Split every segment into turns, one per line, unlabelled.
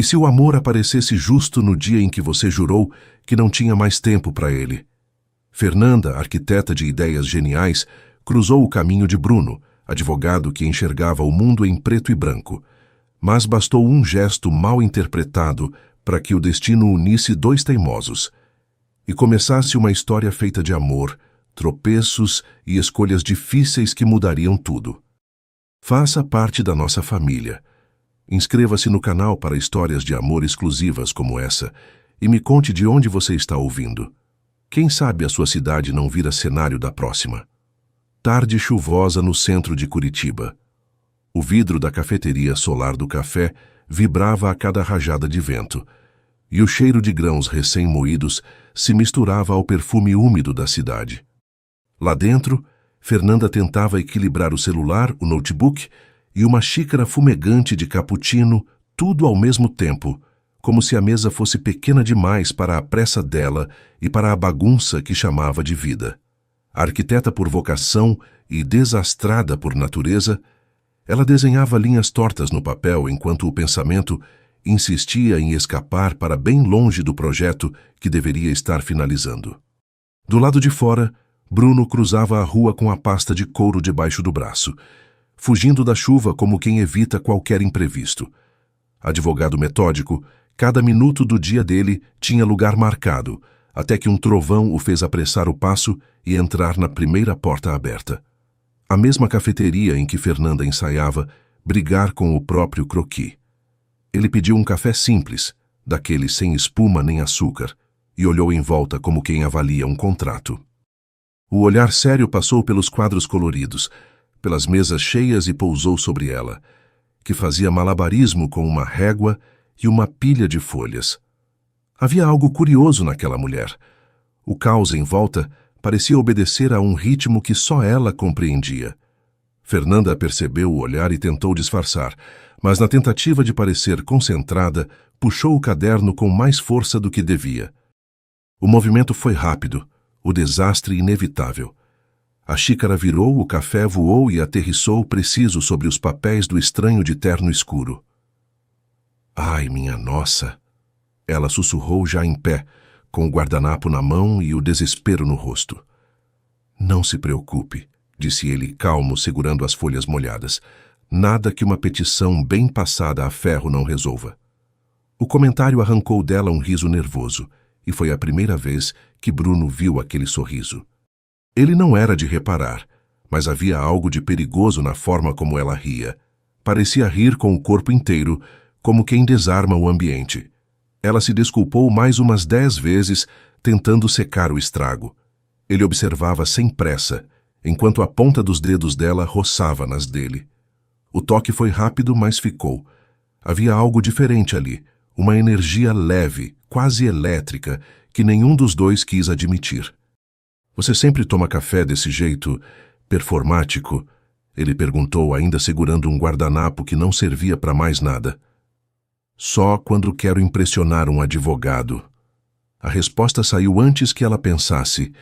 E se o amor aparecesse justo no dia em que você jurou que não tinha mais tempo para ele? Fernanda, arquiteta de ideias geniais, cruzou o caminho de Bruno, advogado que enxergava o mundo em preto e branco. Mas bastou um gesto mal interpretado para que o destino unisse dois teimosos e começasse uma história feita de amor, tropeços e escolhas difíceis que mudariam tudo. Faça parte da nossa família. Inscreva-se no canal para histórias de amor exclusivas como essa e me conte de onde você está ouvindo. Quem sabe a sua cidade não vira cenário da próxima. Tarde chuvosa no centro de Curitiba. O vidro da cafeteria Solar do Café vibrava a cada rajada de vento, e o cheiro de grãos recém-moídos se misturava ao perfume úmido da cidade. Lá dentro, Fernanda tentava equilibrar o celular, o notebook e uma xícara fumegante de cappuccino, tudo ao mesmo tempo, como se a mesa fosse pequena demais para a pressa dela e para a bagunça que chamava de vida. Arquiteta por vocação e desastrada por natureza, ela desenhava linhas tortas no papel enquanto o pensamento insistia em escapar para bem longe do projeto que deveria estar finalizando. Do lado de fora, Bruno cruzava a rua com a pasta de couro debaixo do braço, fugindo da chuva como quem evita qualquer imprevisto. Advogado metódico, cada minuto do dia dele tinha lugar marcado, até que um trovão o fez apressar o passo e entrar na primeira porta aberta. A mesma cafeteria em que Fernanda ensaiava brigar com o próprio croquis. Ele pediu um café simples, daquele sem espuma nem açúcar, e olhou em volta como quem avalia um contrato. O olhar sério passou pelos quadros coloridos, pelas mesas cheias e pousou sobre ela, que fazia malabarismo com uma régua e uma pilha de folhas. Havia algo curioso naquela mulher. O caos em volta parecia obedecer a um ritmo que só ela compreendia. Fernanda percebeu o olhar e tentou disfarçar, mas na tentativa de parecer concentrada, puxou o caderno com mais força do que devia. O movimento foi rápido, o desastre inevitável. A xícara virou, o café voou e aterrissou preciso sobre os papéis do estranho de terno escuro. Ai, minha nossa! Ela sussurrou já em pé, com o guardanapo na mão e o desespero no rosto. Não se preocupe, disse ele calmo, segurando as folhas molhadas. Nada que uma petição bem passada a ferro não resolva. O comentário arrancou dela um riso nervoso, e foi a primeira vez que Bruno viu aquele sorriso. Ele não era de reparar, mas havia algo de perigoso na forma como ela ria. Parecia rir com o corpo inteiro, como quem desarma o ambiente. Ela se desculpou mais umas 10 vezes, tentando secar o estrago. Ele observava sem pressa, enquanto a ponta dos dedos dela roçava nas dele. O toque foi rápido, mas ficou. Havia algo diferente ali, uma energia leve, quase elétrica, que nenhum dos dois quis admitir. Você sempre toma café desse jeito performático? Ele perguntou, ainda segurando um guardanapo que não servia para mais nada. Só quando quero impressionar um advogado. A resposta saiu antes que ela pensasse,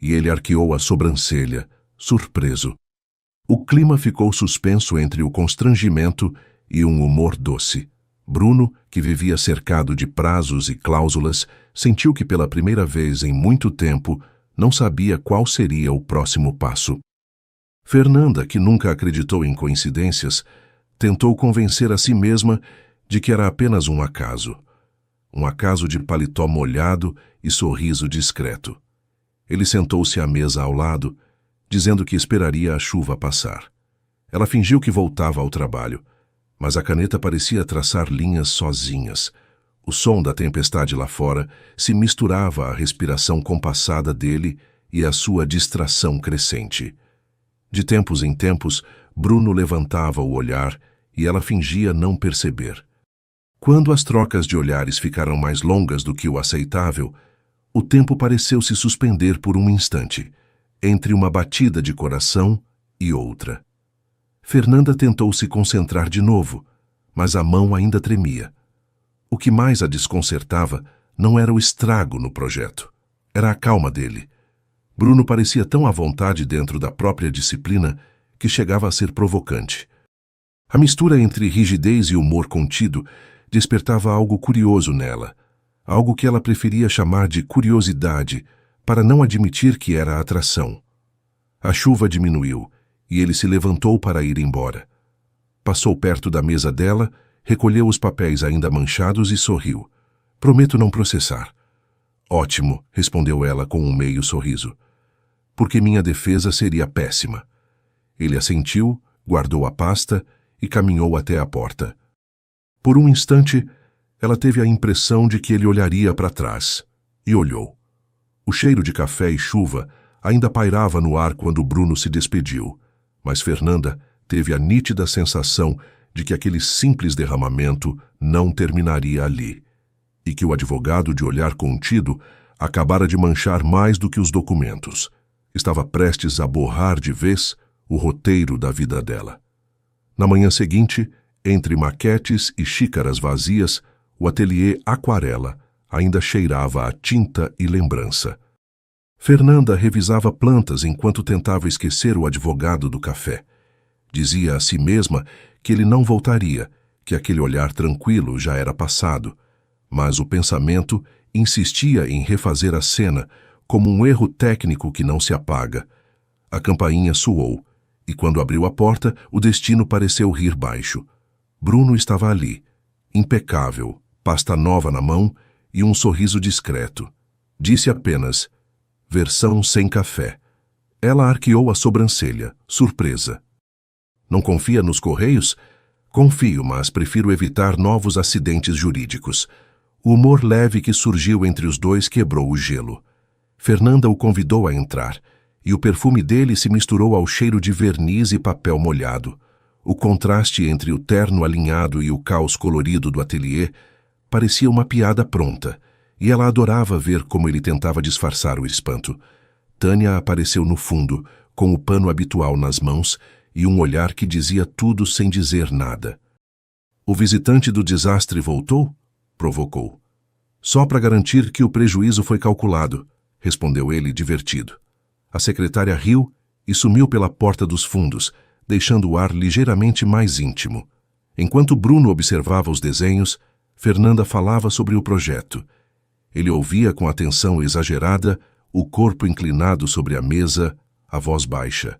e ele arqueou a sobrancelha, surpreso. O clima ficou suspenso entre o constrangimento e um humor doce. Bruno, que vivia cercado de prazos e cláusulas, sentiu que pela primeira vez em muito tempo não sabia qual seria o próximo passo. Fernanda, que nunca acreditou em coincidências, tentou convencer a si mesma de que era apenas um acaso de paletó molhado e sorriso discreto. Ele sentou-se à mesa ao lado, dizendo que esperaria a chuva passar. Ela fingiu que voltava ao trabalho, mas a caneta parecia traçar linhas sozinhas. O som da tempestade lá fora se misturava à respiração compassada dele e à sua distração crescente. De tempos em tempos, Bruno levantava o olhar e ela fingia não perceber. Quando as trocas de olhares ficaram mais longas do que o aceitável, o tempo pareceu se suspender por um instante, entre uma batida de coração e outra. Fernanda tentou se concentrar de novo, mas a mão ainda tremia. O que mais a desconcertava não era o estrago no projeto, era a calma dele. Bruno parecia tão à vontade dentro da própria disciplina que chegava a ser provocante. A mistura entre rigidez e humor contido despertava algo curioso nela, algo que ela preferia chamar de curiosidade, para não admitir que era atração. A chuva diminuiu e ele se levantou para ir embora. Passou perto da mesa dela, recolheu os papéis ainda manchados e sorriu. Prometo não processar. Ótimo, respondeu ela com um meio sorriso. Porque minha defesa seria péssima. Ele assentiu, guardou a pasta e caminhou até a porta. Por um instante, ela teve a impressão de que ele olharia para trás. E olhou. O cheiro de café e chuva ainda pairava no ar quando Bruno se despediu, mas Fernanda teve a nítida sensação de que aquele simples derramamento não terminaria ali, e que o advogado de olhar contido acabara de manchar mais do que os documentos. Estava prestes a borrar de vez o roteiro da vida dela. Na manhã seguinte, entre maquetes e xícaras vazias, o ateliê Aquarela ainda cheirava a tinta e lembrança. Fernanda revisava plantas enquanto tentava esquecer o advogado do café. Dizia a si mesma que ele não voltaria, que aquele olhar tranquilo já era passado, mas o pensamento insistia em refazer a cena como um erro técnico que não se apaga. A campainha soou, e quando abriu a porta, o destino pareceu rir baixo. Bruno estava ali, impecável, pasta nova na mão e um sorriso discreto. Disse apenas, versão sem café. Ela arqueou a sobrancelha, surpresa. Não confia nos Correios? Confio, mas prefiro evitar novos acidentes jurídicos. O humor leve que surgiu entre os dois quebrou o gelo. Fernanda o convidou a entrar, e o perfume dele se misturou ao cheiro de verniz e papel molhado. O contraste entre o terno alinhado e o caos colorido do ateliê parecia uma piada pronta, e ela adorava ver como ele tentava disfarçar o espanto. Tânia apareceu no fundo, com o pano habitual nas mãos e um olhar que dizia tudo sem dizer nada. O visitante do desastre voltou? Provocou. Só para garantir que o prejuízo foi calculado, respondeu ele divertido. A secretária riu e sumiu pela porta dos fundos, deixando o ar ligeiramente mais íntimo. Enquanto Bruno observava os desenhos, Fernanda falava sobre o projeto. Ele ouvia com atenção exagerada, o corpo inclinado sobre a mesa, a voz baixa.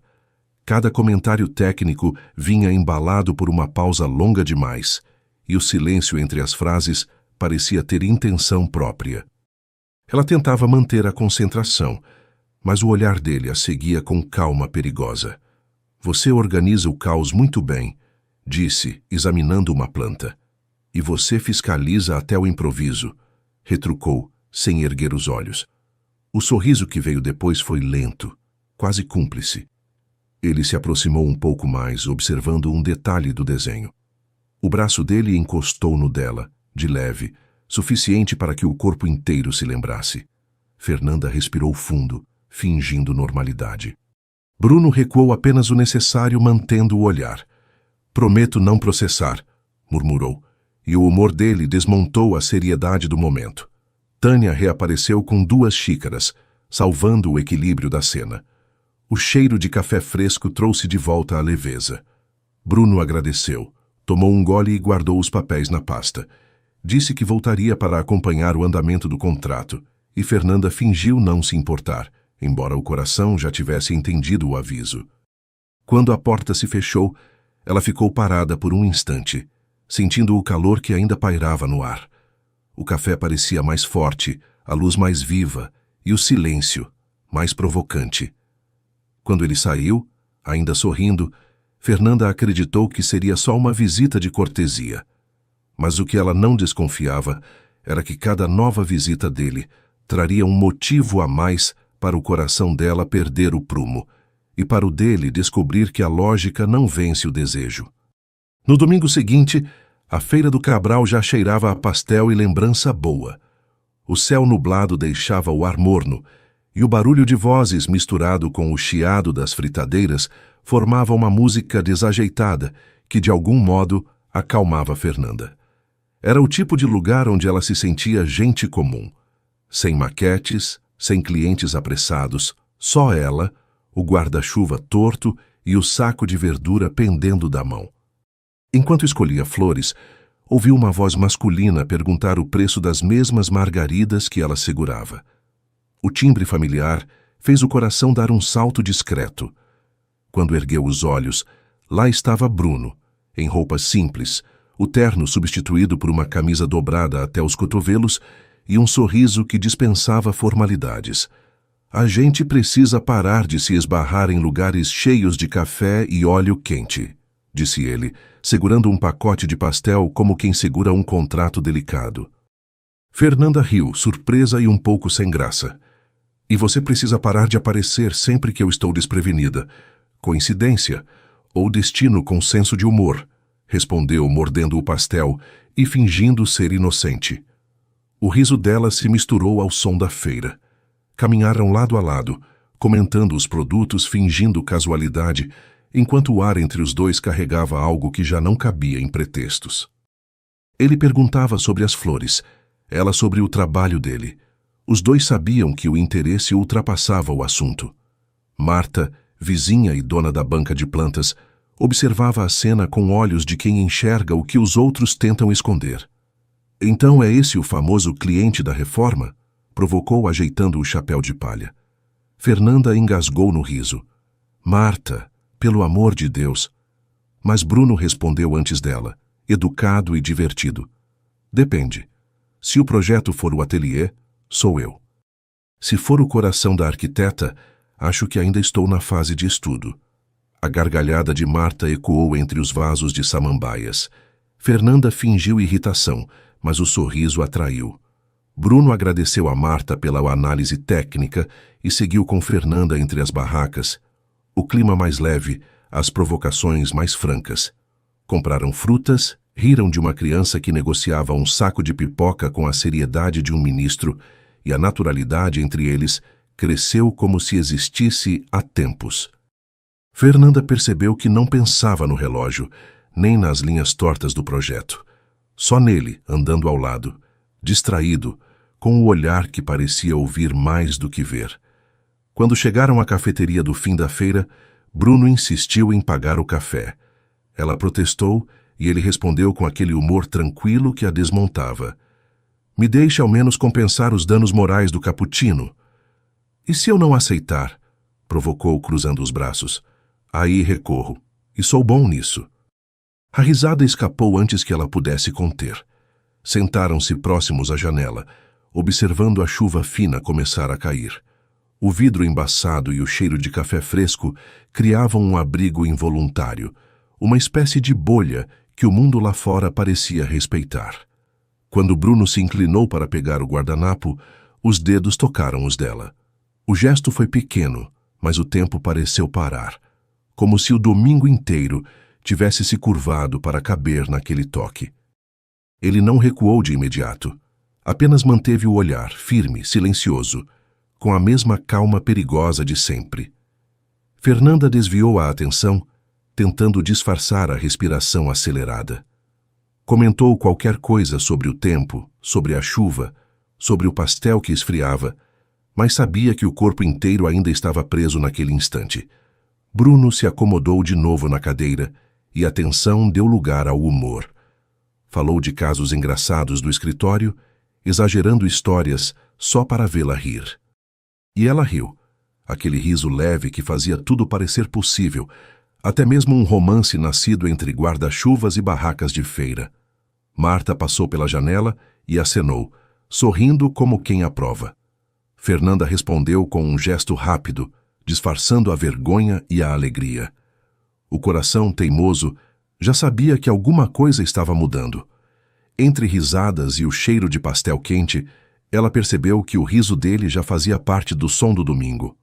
Cada comentário técnico vinha embalado por uma pausa longa demais, e o silêncio entre as frases parecia ter intenção própria. Ela tentava manter a concentração, mas o olhar dele a seguia com calma perigosa. Você organiza o caos muito bem, disse, examinando uma planta. E você fiscaliza até o improviso, retrucou, sem erguer os olhos. O sorriso que veio depois foi lento, quase cúmplice. Ele se aproximou um pouco mais, observando um detalhe do desenho. O braço dele encostou no dela, de leve, suficiente para que o corpo inteiro se lembrasse. Fernanda respirou fundo, fingindo normalidade. Bruno recuou apenas o necessário, mantendo o olhar. Prometo não processar, murmurou, e o humor dele desmontou a seriedade do momento. Tânia reapareceu com 2 xícaras, salvando o equilíbrio da cena. O cheiro de café fresco trouxe de volta a leveza. Bruno agradeceu, tomou um gole e guardou os papéis na pasta. Disse que voltaria para acompanhar o andamento do contrato, e Fernanda fingiu não se importar, embora o coração já tivesse entendido o aviso. Quando a porta se fechou, ela ficou parada por um instante, sentindo o calor que ainda pairava no ar. O café parecia mais forte, a luz mais viva e o silêncio mais provocante. Quando ele saiu, ainda sorrindo, Fernanda acreditou que seria só uma visita de cortesia. Mas o que ela não desconfiava era que cada nova visita dele traria um motivo a mais para o coração dela perder o prumo, e para o dele descobrir que a lógica não vence o desejo. No domingo seguinte, a feira do Cabral já cheirava a pastel e lembrança boa. O céu nublado deixava o ar morno, e o barulho de vozes misturado com o chiado das fritadeiras formava uma música desajeitada que, de algum modo, acalmava Fernanda. Era o tipo de lugar onde ela se sentia gente comum. Sem maquetes, sem clientes apressados, só ela, o guarda-chuva torto e o saco de verdura pendendo da mão. Enquanto escolhia flores, ouviu uma voz masculina perguntar o preço das mesmas margaridas que ela segurava. O timbre familiar fez o coração dar um salto discreto. Quando ergueu os olhos, lá estava Bruno, em roupas simples, o terno substituído por uma camisa dobrada até os cotovelos e um sorriso que dispensava formalidades. A gente precisa parar de se esbarrar em lugares cheios de café e óleo quente, disse ele, segurando um pacote de pastel como quem segura um contrato delicado. Fernanda riu, surpresa e um pouco sem graça. E você precisa parar de aparecer sempre que eu estou desprevenida. Coincidência ou destino com senso de humor? Respondeu, mordendo o pastel e fingindo ser inocente. O riso dela se misturou ao som da feira. Caminharam lado a lado, comentando os produtos, fingindo casualidade, enquanto o ar entre os dois carregava algo que já não cabia em pretextos. Ele perguntava sobre as flores, ela sobre o trabalho dele. Os dois sabiam que o interesse ultrapassava o assunto. Marta, vizinha e dona da banca de plantas, observava a cena com olhos de quem enxerga o que os outros tentam esconder. Então é esse o famoso cliente da reforma? Provocou, ajeitando o chapéu de palha. Fernanda engasgou no riso. Marta, pelo amor de Deus. Mas Bruno respondeu antes dela, educado e divertido. Depende. Se o projeto for o ateliê, sou eu. Se for o coração da arquiteta, acho que ainda estou na fase de estudo. A gargalhada de Marta ecoou entre os vasos de samambaias. Fernanda fingiu irritação, mas o sorriso atraiu. Bruno agradeceu a Marta pela análise técnica e seguiu com Fernanda entre as barracas. O clima mais leve, as provocações mais francas. Compraram frutas, riram de uma criança que negociava um saco de pipoca com a seriedade de um ministro, e a naturalidade entre eles cresceu como se existisse há tempos. Fernanda percebeu que não pensava no relógio, nem nas linhas tortas do projeto. Só nele, andando ao lado, distraído, com o olhar que parecia ouvir mais do que ver. Quando chegaram à cafeteria do fim da feira, Bruno insistiu em pagar o café. Ela protestou e ele respondeu com aquele humor tranquilo que a desmontava. Me deixe ao menos compensar os danos morais do cappuccino. E se eu não aceitar? Provocou, cruzando os braços. Aí recorro, e sou bom nisso. A risada escapou antes que ela pudesse conter. Sentaram-se próximos à janela, observando a chuva fina começar a cair. O vidro embaçado e o cheiro de café fresco criavam um abrigo involuntário, uma espécie de bolha que o mundo lá fora parecia respeitar. Quando Bruno se inclinou para pegar o guardanapo, os dedos tocaram os dela. O gesto foi pequeno, mas o tempo pareceu parar, como se o domingo inteiro tivesse se curvado para caber naquele toque. Ele não recuou de imediato, apenas manteve o olhar, firme, silencioso, com a mesma calma perigosa de sempre. Fernanda desviou a atenção, tentando disfarçar a respiração acelerada. Comentou qualquer coisa sobre o tempo, sobre a chuva, sobre o pastel que esfriava, mas sabia que o corpo inteiro ainda estava preso naquele instante. Bruno se acomodou de novo na cadeira e a tensão deu lugar ao humor. Falou de casos engraçados do escritório, exagerando histórias só para vê-la rir. E ela riu, aquele riso leve que fazia tudo parecer possível, até mesmo um romance nascido entre guarda-chuvas e barracas de feira. Marta passou pela janela e acenou, sorrindo como quem aprova. Fernanda respondeu com um gesto rápido, disfarçando a vergonha e a alegria. O coração teimoso já sabia que alguma coisa estava mudando. Entre risadas e o cheiro de pastel quente, ela percebeu que o riso dele já fazia parte do som do domingo.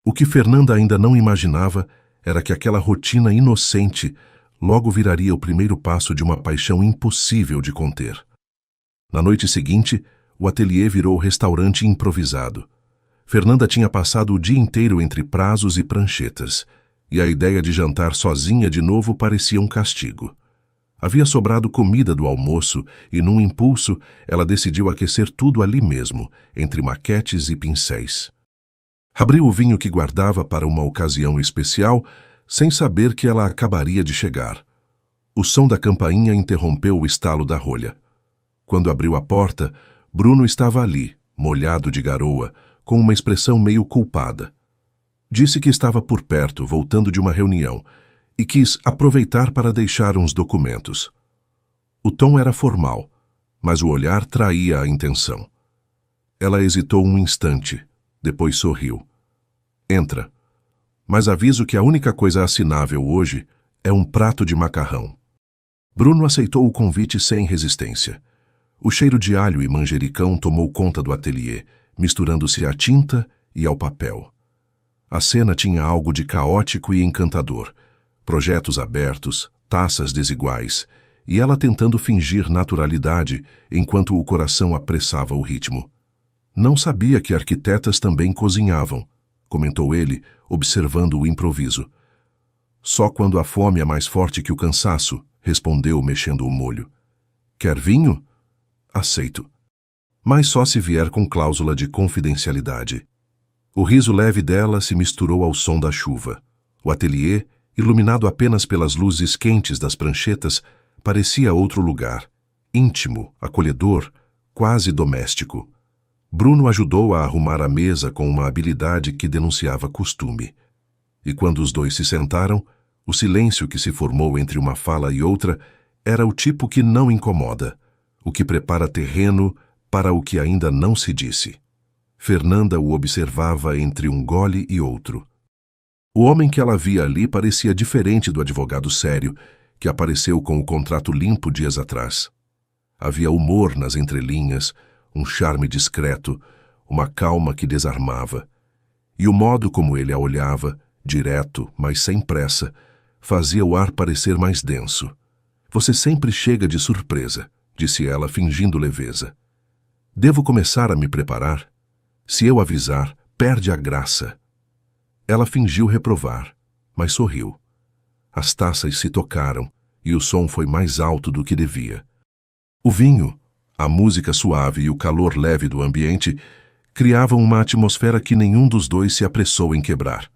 O que Fernanda ainda não imaginava era que aquela rotina inocente logo viraria o primeiro passo de uma paixão impossível de conter. Na noite seguinte, o ateliê virou restaurante improvisado. Fernanda tinha passado o dia inteiro entre prazos e pranchetas, e a ideia de jantar sozinha de novo parecia um castigo. Havia sobrado comida do almoço e, num impulso, ela decidiu aquecer tudo ali mesmo, entre maquetes e pincéis. Abriu o vinho que guardava para uma ocasião especial, sem saber que ela acabaria de chegar. O som da campainha interrompeu o estalo da rolha. Quando abriu a porta, Bruno estava ali, molhado de garoa, com uma expressão meio culpada. Disse que estava por perto, voltando de uma reunião, e quis aproveitar para deixar uns documentos. O tom era formal, mas o olhar traía a intenção. Ela hesitou um instante, depois sorriu. Entra. Mas aviso que a única coisa assinável hoje é um prato de macarrão. Bruno aceitou o convite sem resistência. O cheiro de alho e manjericão tomou conta do ateliê, misturando-se à tinta e ao papel. A cena tinha algo de caótico e encantador. Projetos abertos, taças desiguais, e ela tentando fingir naturalidade enquanto o coração apressava o ritmo. Não sabia que arquitetas também cozinhavam, comentou ele, observando o improviso. Só quando a fome é mais forte que o cansaço, respondeu mexendo o molho. Quer vinho? Aceito. Mas só se vier com cláusula de confidencialidade. O riso leve dela se misturou ao som da chuva. O ateliê, iluminado apenas pelas luzes quentes das pranchetas, parecia outro lugar, íntimo, acolhedor, quase doméstico. Bruno ajudou a arrumar a mesa com uma habilidade que denunciava costume. E quando os dois se sentaram, o silêncio que se formou entre uma fala e outra era o tipo que não incomoda, o que prepara terreno para o que ainda não se disse. Fernanda o observava entre um gole e outro. O homem que ela via ali parecia diferente do advogado sério, que apareceu com o contrato limpo dias atrás. Havia humor nas entrelinhas, um charme discreto, uma calma que desarmava. E o modo como ele a olhava, direto, mas sem pressa, fazia o ar parecer mais denso. Você sempre chega de surpresa, disse ela, fingindo leveza. Devo começar a me preparar? Se eu avisar, perde a graça. Ela fingiu reprovar, mas sorriu. As taças se tocaram, e o som foi mais alto do que devia. O vinho, a música suave e o calor leve do ambiente criavam uma atmosfera que nenhum dos dois se apressou em quebrar.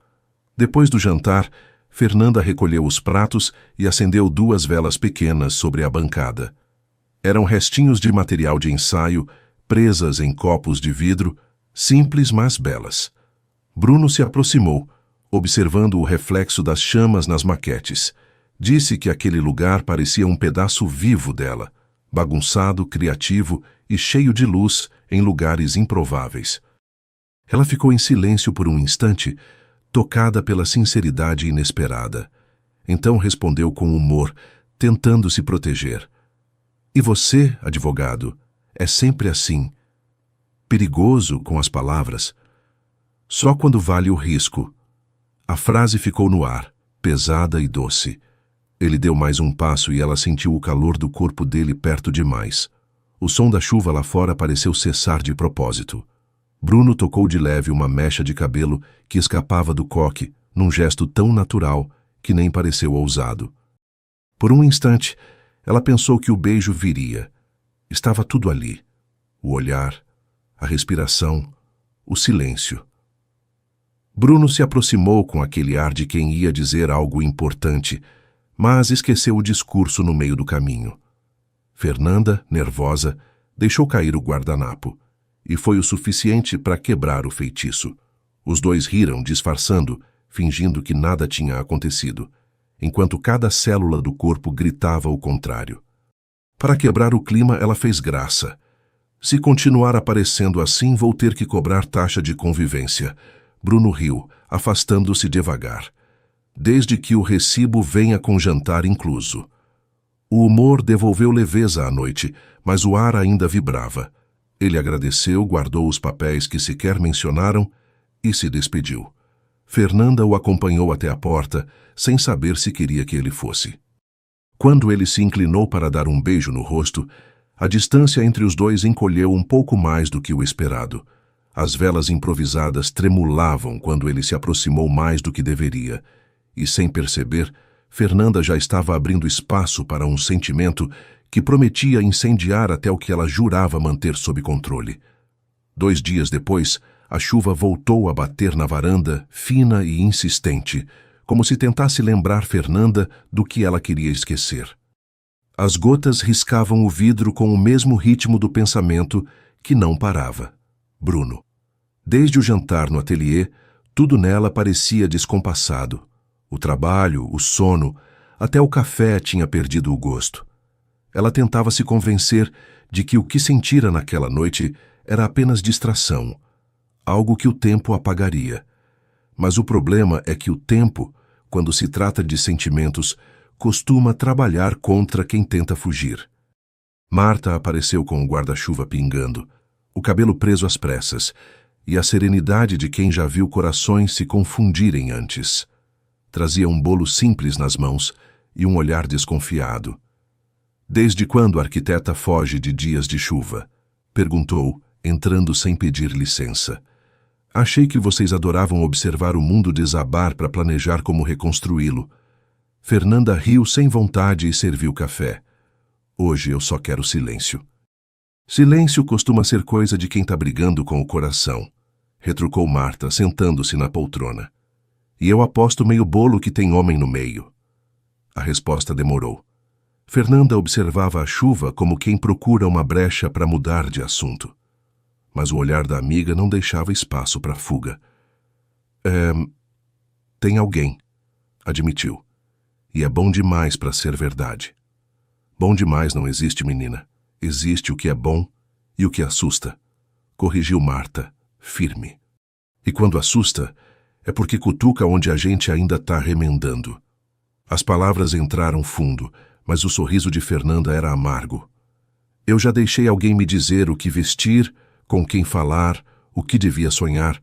Depois do jantar, Fernanda recolheu os pratos e acendeu 2 velas pequenas sobre a bancada. Eram restinhos de material de ensaio, presas em copos de vidro, simples mas belas. Bruno se aproximou, observando o reflexo das chamas nas maquetes. Disse que aquele lugar parecia um pedaço vivo dela, bagunçado, criativo e cheio de luz em lugares improváveis. Ela ficou em silêncio por um instante, tocada pela sinceridade inesperada. Então respondeu com humor, tentando se proteger. E você, advogado, é sempre assim, perigoso com as palavras. Só quando vale o risco. A frase ficou no ar, pesada e doce. Ele deu mais um passo e ela sentiu o calor do corpo dele perto demais. O som da chuva lá fora pareceu cessar de propósito. Bruno tocou de leve uma mecha de cabelo que escapava do coque, num gesto tão natural que nem pareceu ousado. Por um instante, ela pensou que o beijo viria. Estava tudo ali. O olhar, a respiração, o silêncio. Bruno se aproximou com aquele ar de quem ia dizer algo importante, mas esqueceu o discurso no meio do caminho. Fernanda, nervosa, deixou cair o guardanapo, e foi o suficiente para quebrar o feitiço. Os dois riram, disfarçando, fingindo que nada tinha acontecido, enquanto cada célula do corpo gritava o contrário. Para quebrar o clima, ela fez graça. Se continuar aparecendo assim, vou ter que cobrar taxa de convivência. Bruno riu, afastando-se devagar. Desde que o recibo venha com jantar incluso. O humor devolveu leveza à noite, mas o ar ainda vibrava. Ele agradeceu, guardou os papéis que sequer mencionaram e se despediu. Fernanda o acompanhou até a porta, sem saber se queria que ele fosse. Quando ele se inclinou para dar um beijo no rosto, a distância entre os dois encolheu um pouco mais do que o esperado. As velas improvisadas tremulavam quando ele se aproximou mais do que deveria, e sem perceber, Fernanda já estava abrindo espaço para um sentimento que prometia incendiar até o que ela jurava manter sob controle. 2 dias depois, a chuva voltou a bater na varanda, fina e insistente, como se tentasse lembrar Fernanda do que ela queria esquecer. As gotas riscavam o vidro com o mesmo ritmo do pensamento que não parava. Bruno. Desde o jantar no ateliê, tudo nela parecia descompassado. O trabalho, o sono, até o café tinha perdido o gosto. Ela tentava se convencer de que o que sentira naquela noite era apenas distração, algo que o tempo apagaria. Mas o problema é que o tempo, quando se trata de sentimentos, costuma trabalhar contra quem tenta fugir. Marta apareceu com o guarda-chuva pingando, o cabelo preso às pressas, e a serenidade de quem já viu corações se confundirem antes. Trazia um bolo simples nas mãos e um olhar desconfiado. «Desde quando a arquiteta foge de dias de chuva?» perguntou, entrando sem pedir licença. «Achei que vocês adoravam observar o mundo desabar para planejar como reconstruí-lo». Fernanda riu sem vontade e serviu café. «Hoje eu só quero silêncio». «Silêncio costuma ser coisa de quem está brigando com o coração», retrucou Marta, sentando-se na poltrona. «E eu aposto meio bolo que tem homem no meio». A resposta demorou. Fernanda observava a chuva como quem procura uma brecha para mudar de assunto. Mas o olhar da amiga não deixava espaço para fuga. Tem alguém», admitiu. «E é bom demais para ser verdade». «Bom demais não existe, menina. Existe o que é bom e o que assusta», corrigiu Marta, firme. «E quando assusta, é porque cutuca onde a gente ainda está remendando». As palavras entraram fundo, mas o sorriso de Fernanda era amargo. «Eu já deixei alguém me dizer o que vestir, com quem falar, o que devia sonhar.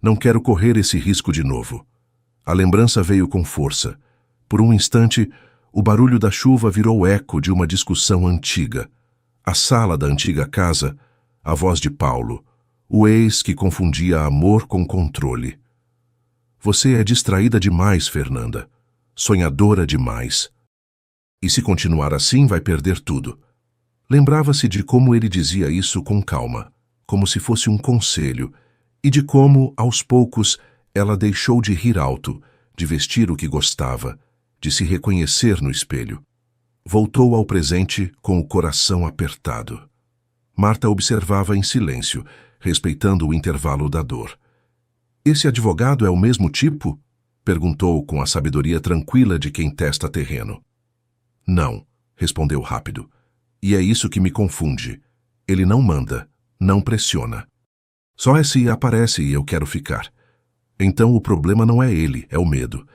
Não quero correr esse risco de novo». A lembrança veio com força. Por um instante, o barulho da chuva virou eco de uma discussão antiga. A sala da antiga casa, a voz de Paulo, o ex que confundia amor com controle. «Você é distraída demais, Fernanda. Sonhadora demais. E se continuar assim, vai perder tudo». Lembrava-se de como ele dizia isso com calma, como se fosse um conselho, e de como, aos poucos, ela deixou de rir alto, de vestir o que gostava, de se reconhecer no espelho. Voltou ao presente com o coração apertado. Marta observava em silêncio, respeitando o intervalo da dor. «Esse advogado é o mesmo tipo?» perguntou com a sabedoria tranquila de quem testa terreno. «Não», respondeu rápido. «E é isso que me confunde. Ele não manda, não pressiona. Só é se aparece e eu quero ficar. Então o problema não é ele, é o medo».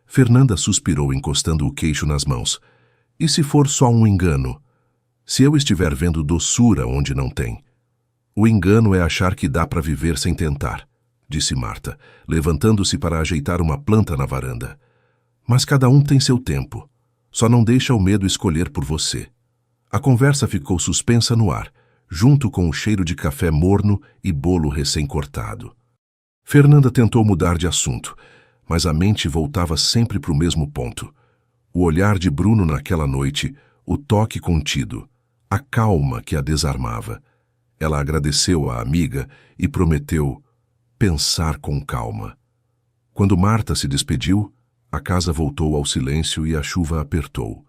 Fernanda suspirou, encostando o queixo nas mãos. «E se for só um engano? Se eu estiver vendo doçura onde não tem?» «O engano é achar que dá para viver sem tentar», disse Marta, levantando-se para ajeitar uma planta na varanda. «Mas cada um tem seu tempo. Só não deixa o medo escolher por você». A conversa ficou suspensa no ar, junto com o cheiro de café morno e bolo recém-cortado. Fernanda tentou mudar de assunto, mas a mente voltava sempre para o mesmo ponto. O olhar de Bruno naquela noite, o toque contido, a calma que a desarmava. Ela agradeceu à amiga e prometeu pensar com calma. Quando Marta se despediu, a casa voltou ao silêncio e a chuva apertou.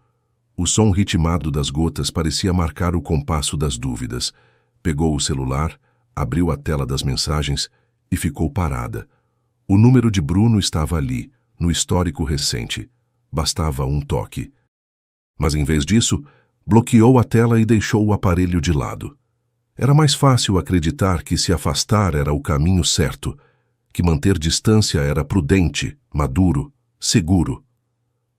O som ritmado das gotas parecia marcar o compasso das dúvidas. Pegou o celular, abriu a tela das mensagens e ficou parada. O número de Bruno estava ali, no histórico recente. Bastava um toque. Mas em vez disso, bloqueou a tela e deixou o aparelho de lado. Era mais fácil acreditar que se afastar era o caminho certo, que manter distância era prudente, maduro, seguro.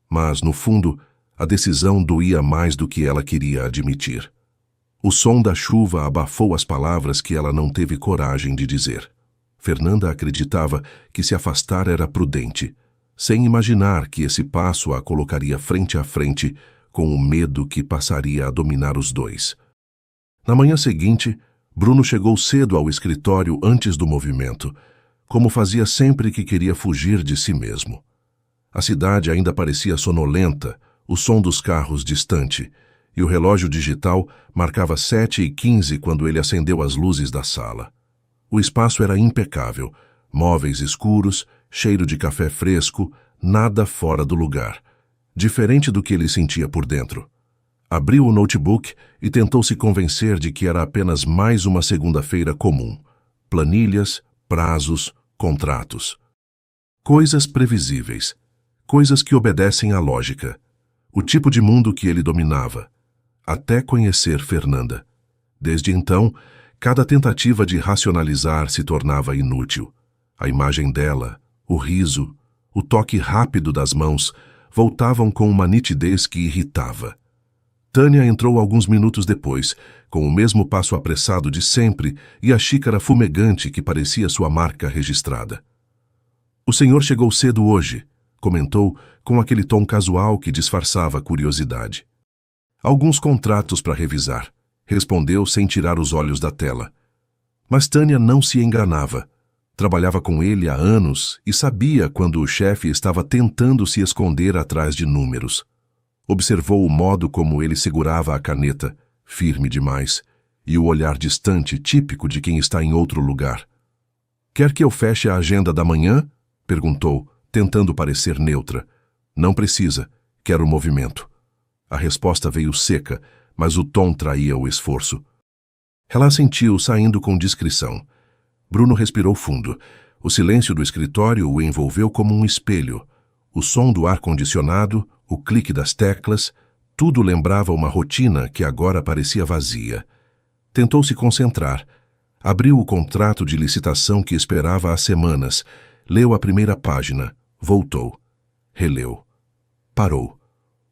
Mas, no fundo, a decisão doía mais do que ela queria admitir. O som da chuva abafou as palavras que ela não teve coragem de dizer. Fernanda acreditava que se afastar era prudente, sem imaginar que esse passo a colocaria frente a frente com o medo que passaria a dominar os dois. Na manhã seguinte, Bruno chegou cedo ao escritório antes do movimento, como fazia sempre que queria fugir de si mesmo. A cidade ainda parecia sonolenta, o som dos carros distante, e o relógio digital marcava 7h15 quando ele acendeu as luzes da sala. O espaço era impecável, móveis escuros, cheiro de café fresco, nada fora do lugar, diferente do que ele sentia por dentro. Abriu o notebook e tentou se convencer de que era apenas mais uma segunda-feira comum. Planilhas, prazos, contratos. Coisas previsíveis. Coisas que obedecem à lógica. O tipo de mundo que ele dominava. Até conhecer Fernanda. Desde então, cada tentativa de racionalizar se tornava inútil. A imagem dela, o riso, o toque rápido das mãos voltavam com uma nitidez que irritava. Tânia entrou alguns minutos depois, com o mesmo passo apressado de sempre e a xícara fumegante que parecia sua marca registrada. "O senhor chegou cedo hoje", comentou com aquele tom casual que disfarçava a curiosidade. "Alguns contratos para revisar", respondeu sem tirar os olhos da tela. Mas Tânia não se enganava. Trabalhava com ele há anos e sabia quando o chefe estava tentando se esconder atrás de números. Observou o modo como ele segurava a caneta, firme demais, e o olhar distante típico de quem está em outro lugar. "Quer que eu feche a agenda da manhã?" perguntou, tentando parecer neutra. "Não precisa, quero movimento." A resposta veio seca, mas o tom traía o esforço. Ela assentiu, saindo com discrição. Bruno respirou fundo. O silêncio do escritório o envolveu como um espelho. O som do ar-condicionado, o clique das teclas, tudo lembrava uma rotina que agora parecia vazia. Tentou se concentrar. Abriu o contrato de licitação que esperava há semanas. Leu a primeira página. Voltou. Releu. Parou.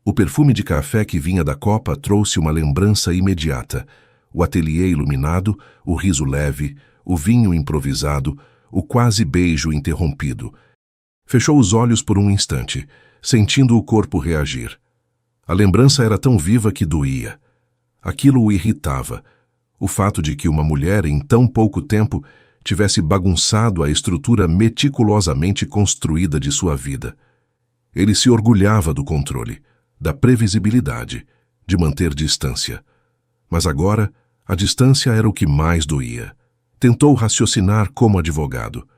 O perfume de café que vinha da copa trouxe uma lembrança imediata. O ateliê iluminado, o riso leve, o vinho improvisado, o quase beijo interrompido. Fechou os olhos por um instante, sentindo o corpo reagir. A lembrança era tão viva que doía. Aquilo o irritava. O fato de que uma mulher, em tão pouco tempo, tivesse bagunçado a estrutura meticulosamente construída de sua vida. Ele se orgulhava do controle, da previsibilidade, de manter distância. Mas agora, a distância era o que mais doía. Tentou raciocinar como advogado.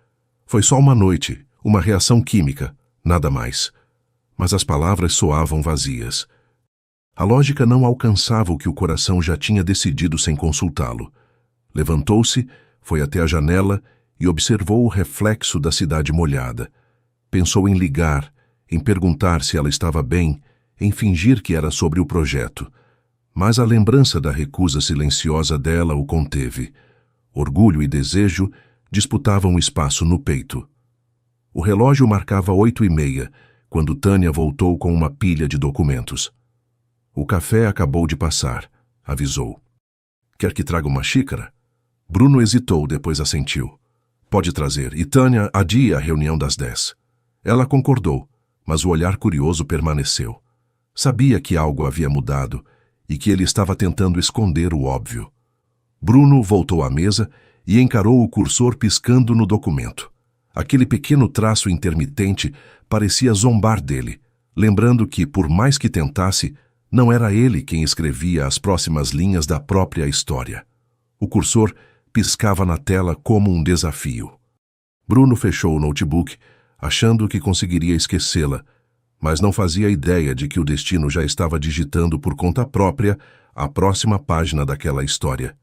Foi só uma noite, uma reação química, nada mais. Mas as palavras soavam vazias. A lógica não alcançava o que o coração já tinha decidido sem consultá-lo. Levantou-se, foi até a janela e observou o reflexo da cidade molhada. Pensou em ligar, em perguntar se ela estava bem, em fingir que era sobre o projeto. Mas a lembrança da recusa silenciosa dela o conteve. Orgulho e desejo disputavam espaço no peito. O relógio marcava 8h30, quando Tânia voltou com uma pilha de documentos. "O café acabou de passar", avisou. "Quer que traga uma xícara?" Bruno hesitou, depois assentiu. "Pode trazer, e Tânia adia a reunião das 10. Ela concordou, mas o olhar curioso permaneceu. Sabia que algo havia mudado e que ele estava tentando esconder o óbvio. Bruno voltou à mesa e encarou o cursor piscando no documento. Aquele pequeno traço intermitente parecia zombar dele, lembrando que, por mais que tentasse, não era ele quem escrevia as próximas linhas da própria história. O cursor piscava na tela como um desafio. Bruno fechou o notebook, achando que conseguiria esquecê-la, mas não fazia ideia de que o destino já estava digitando por conta própria a próxima página daquela história.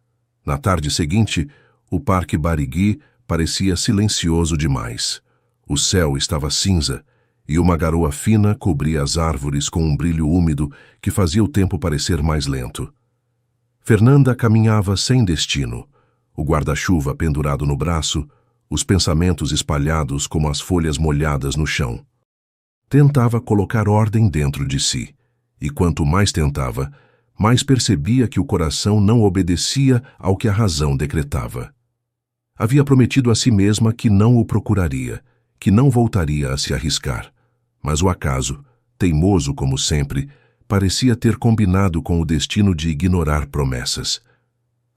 Na tarde seguinte, o Parque Barigui parecia silencioso demais. O céu estava cinza e uma garoa fina cobria as árvores com um brilho úmido que fazia o tempo parecer mais lento. Fernanda caminhava sem destino, o guarda-chuva pendurado no braço, os pensamentos espalhados como as folhas molhadas no chão. Tentava colocar ordem dentro de si, e quanto mais tentava, mais percebia que o coração não obedecia ao que a razão decretava. Havia prometido a si mesma que não o procuraria, que não voltaria a se arriscar. Mas o acaso, teimoso como sempre, parecia ter combinado com o destino de ignorar promessas.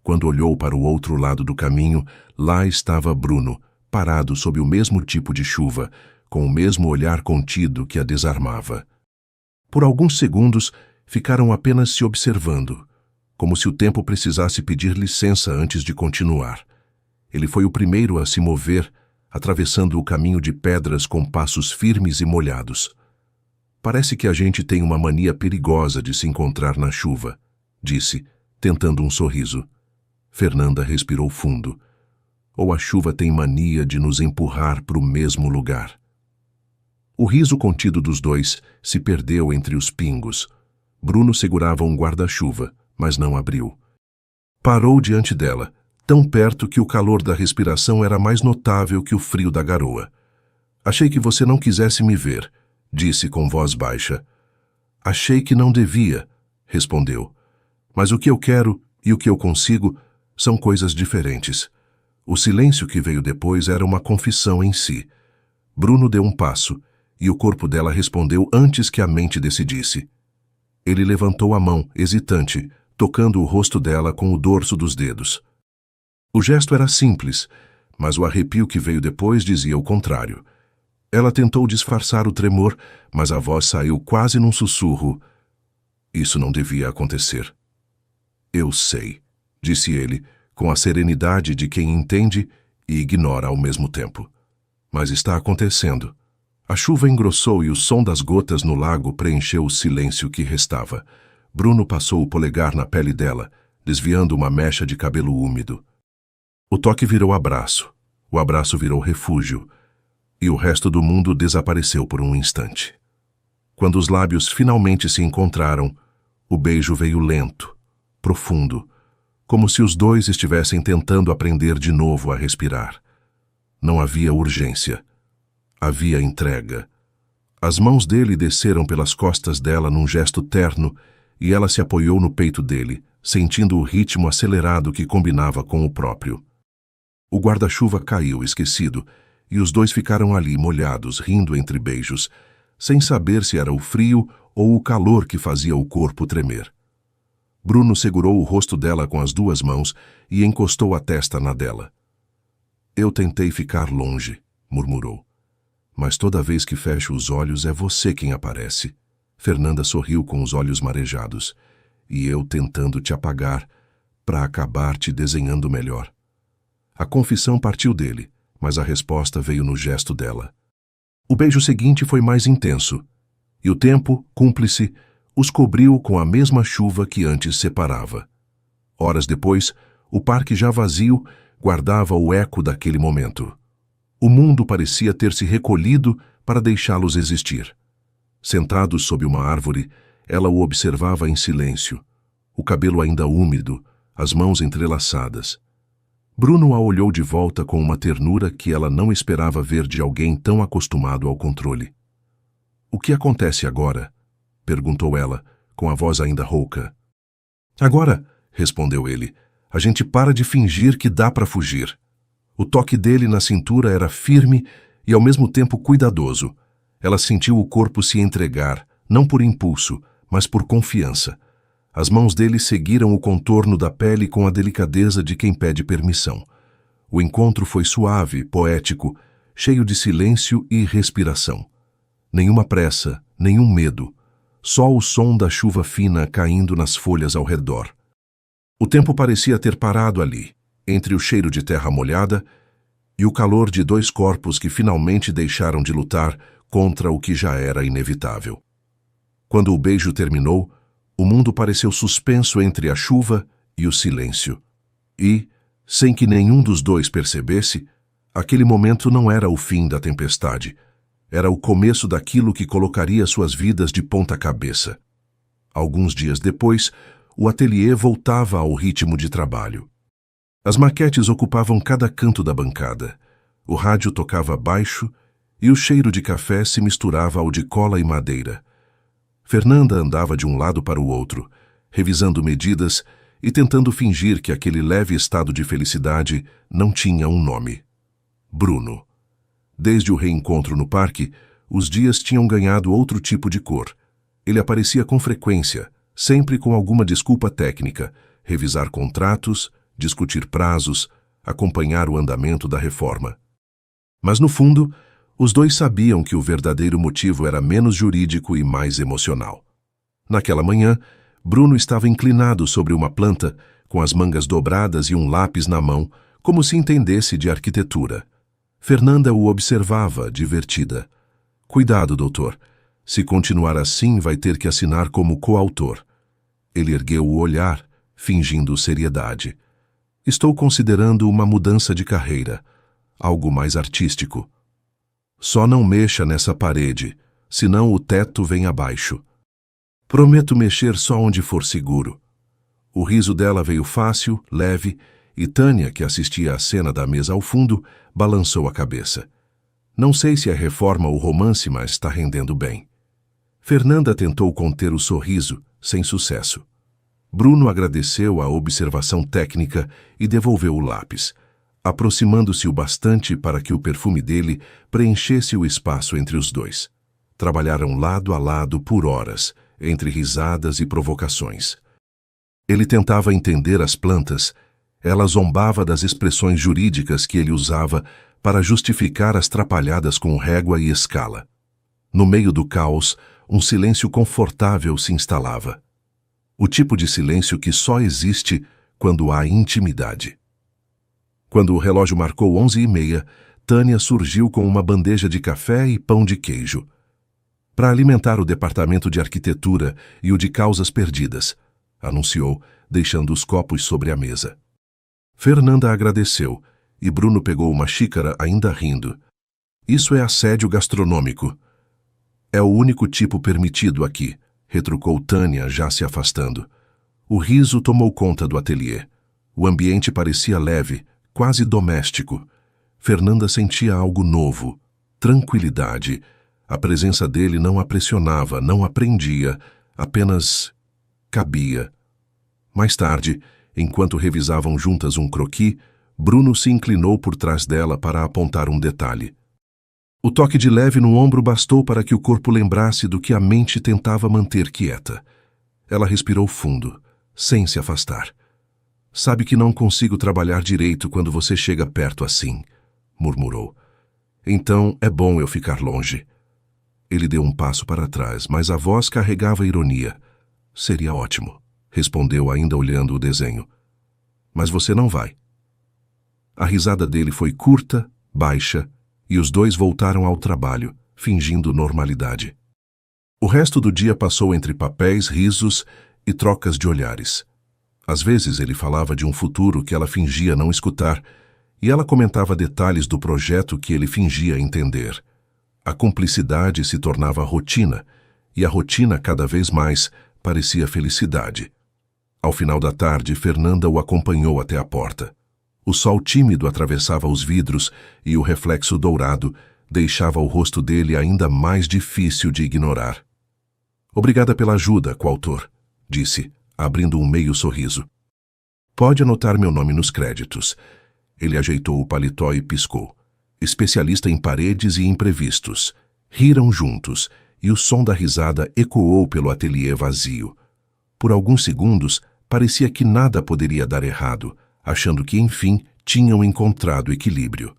Quando olhou para o outro lado do caminho, lá estava Bruno, parado sob o mesmo tipo de chuva, com o mesmo olhar contido que a desarmava. Por alguns segundos, ficaram apenas se observando, como se o tempo precisasse pedir licença antes de continuar. Ele foi o primeiro a se mover, atravessando o caminho de pedras com passos firmes e molhados. Parece que a gente tem uma mania perigosa de se encontrar na chuva, disse, tentando um sorriso. Fernanda respirou fundo. Ou a chuva tem mania de nos empurrar para o mesmo lugar. O riso contido dos dois se perdeu entre os pingos. Bruno segurava um guarda-chuva, mas não abriu. Parou diante dela, tão perto que o calor da respiração era mais notável que o frio da garoa. Achei que você não quisesse me ver, disse com voz baixa. Achei que não devia, respondeu. Mas o que eu quero e o que eu consigo são coisas diferentes. O silêncio que veio depois era uma confissão em si. Bruno deu um passo, e o corpo dela respondeu antes que a mente decidisse. Ele levantou a mão, hesitante, tocando o rosto dela com o dorso dos dedos. O gesto era simples, mas o arrepio que veio depois dizia o contrário. Ela tentou disfarçar o tremor, mas a voz saiu quase num sussurro. Isso não devia acontecer. Eu sei, disse ele, com a serenidade de quem entende e ignora ao mesmo tempo. Mas está acontecendo. A chuva engrossou e o som das gotas no lago preencheu o silêncio que restava. Bruno passou o polegar na pele dela, desviando uma mecha de cabelo úmido. O toque virou abraço, o abraço virou refúgio, e o resto do mundo desapareceu por um instante. Quando os lábios finalmente se encontraram, o beijo veio lento, profundo, como se os dois estivessem tentando aprender de novo a respirar. Não havia urgência. Havia entrega. As mãos dele desceram pelas costas dela num gesto terno e ela se apoiou no peito dele, sentindo o ritmo acelerado que combinava com o próprio. O guarda-chuva caiu, esquecido, e os dois ficaram ali, molhados, rindo entre beijos, sem saber se era o frio ou o calor que fazia o corpo tremer. Bruno segurou o rosto dela com as duas mãos e encostou a testa na dela. Eu tentei ficar longe, murmurou. Mas toda vez que fecho os olhos é você quem aparece. Fernanda sorriu com os olhos marejados. E eu tentando te apagar, para acabar te desenhando melhor. A confissão partiu dele, mas a resposta veio no gesto dela. O beijo seguinte foi mais intenso, e o tempo, cúmplice, os cobriu com a mesma chuva que antes separava. Horas depois, o parque já vazio guardava o eco daquele momento. O mundo parecia ter se recolhido para deixá-los existir. Sentados sob uma árvore, ela o observava em silêncio, o cabelo ainda úmido, as mãos entrelaçadas. Bruno a olhou de volta com uma ternura que ela não esperava ver de alguém tão acostumado ao controle. O que acontece agora? Perguntou ela, com a voz ainda rouca. Agora, respondeu ele, a gente para de fingir que dá para fugir. O toque dele na cintura era firme e ao mesmo tempo cuidadoso. Ela sentiu o corpo se entregar, não por impulso, mas por confiança. As mãos dele seguiram o contorno da pele com a delicadeza de quem pede permissão. O encontro foi suave, poético, cheio de silêncio e respiração. Nenhuma pressa, nenhum medo. Só o som da chuva fina caindo nas folhas ao redor. O tempo parecia ter parado ali, entre o cheiro de terra molhada e o calor de dois corpos que finalmente deixaram de lutar contra o que já era inevitável. Quando o beijo terminou, o mundo pareceu suspenso entre a chuva e o silêncio. E, sem que nenhum dos dois percebesse, aquele momento não era o fim da tempestade. Era o começo daquilo que colocaria suas vidas de ponta cabeça. Alguns dias depois, o ateliê voltava ao ritmo de trabalho. As maquetes ocupavam cada canto da bancada. O rádio tocava baixo e o cheiro de café se misturava ao de cola e madeira. Fernanda andava de um lado para o outro, revisando medidas e tentando fingir que aquele leve estado de felicidade não tinha um nome. Bruno. Desde o reencontro no parque, os dias tinham ganhado outro tipo de cor. Ele aparecia com frequência, sempre com alguma desculpa técnica, revisar contratos, discutir prazos, acompanhar o andamento da reforma. Mas no fundo, os dois sabiam que o verdadeiro motivo era menos jurídico e mais emocional. Naquela manhã, Bruno estava inclinado sobre uma planta, com as mangas dobradas e um lápis na mão, como se entendesse de arquitetura. Fernanda o observava, divertida. Cuidado, doutor. Se continuar assim, vai ter que assinar como coautor. Ele ergueu o olhar, fingindo seriedade. Estou considerando uma mudança de carreira, algo mais artístico. Só não mexa nessa parede, senão o teto vem abaixo. Prometo mexer só onde for seguro. O riso dela veio fácil, leve, e Tânia, que assistia à cena da mesa ao fundo, balançou a cabeça. Não sei se é reforma ou romance, mas está rendendo bem. Fernanda tentou conter o sorriso, sem sucesso. Bruno agradeceu a observação técnica e devolveu o lápis, aproximando-se o bastante para que o perfume dele preenchesse o espaço entre os dois. Trabalharam lado a lado por horas, entre risadas e provocações. Ele tentava entender as plantas, ela zombava das expressões jurídicas que ele usava para justificar as trapalhadas com régua e escala. No meio do caos, um silêncio confortável se instalava. O tipo de silêncio que só existe quando há intimidade. Quando o relógio marcou 11h30, Tânia surgiu com uma bandeja de café e pão de queijo. Para alimentar o departamento de arquitetura e o de causas perdidas, anunciou, deixando os copos sobre a mesa. Fernanda agradeceu, e Bruno pegou uma xícara ainda rindo. Isso é assédio gastronômico. É o único tipo permitido aqui, retrucou Tânia, já se afastando. O riso tomou conta do ateliê. O ambiente parecia leve, quase doméstico. Fernanda sentia algo novo, tranquilidade. A presença dele não a pressionava, não a prendia, apenas cabia. Mais tarde, enquanto revisavam juntas um croquis, Bruno se inclinou por trás dela para apontar um detalhe. O toque de leve no ombro bastou para que o corpo lembrasse do que a mente tentava manter quieta. Ela respirou fundo, sem se afastar. Sabe que não consigo trabalhar direito quando você chega perto assim, murmurou. Então é bom eu ficar longe. Ele deu um passo para trás, mas a voz carregava ironia. Seria ótimo, respondeu ainda olhando o desenho. Mas você não vai. A risada dele foi curta, baixa, e os dois voltaram ao trabalho, fingindo normalidade. O resto do dia passou entre papéis, risos e trocas de olhares. Às vezes ele falava de um futuro que ela fingia não escutar, e ela comentava detalhes do projeto que ele fingia entender. A cumplicidade se tornava rotina, e a rotina cada vez mais parecia felicidade. Ao final da tarde, Fernanda o acompanhou até a porta. O sol tímido atravessava os vidros e o reflexo dourado deixava o rosto dele ainda mais difícil de ignorar. Obrigada pela ajuda, coautor, disse, abrindo um meio sorriso. Pode anotar meu nome nos créditos. Ele ajeitou o paletó e piscou. Especialista em paredes e imprevistos. Riram juntos, e o som da risada ecoou pelo ateliê vazio. Por alguns segundos, parecia que nada poderia dar errado, achando que, enfim, tinham encontrado equilíbrio.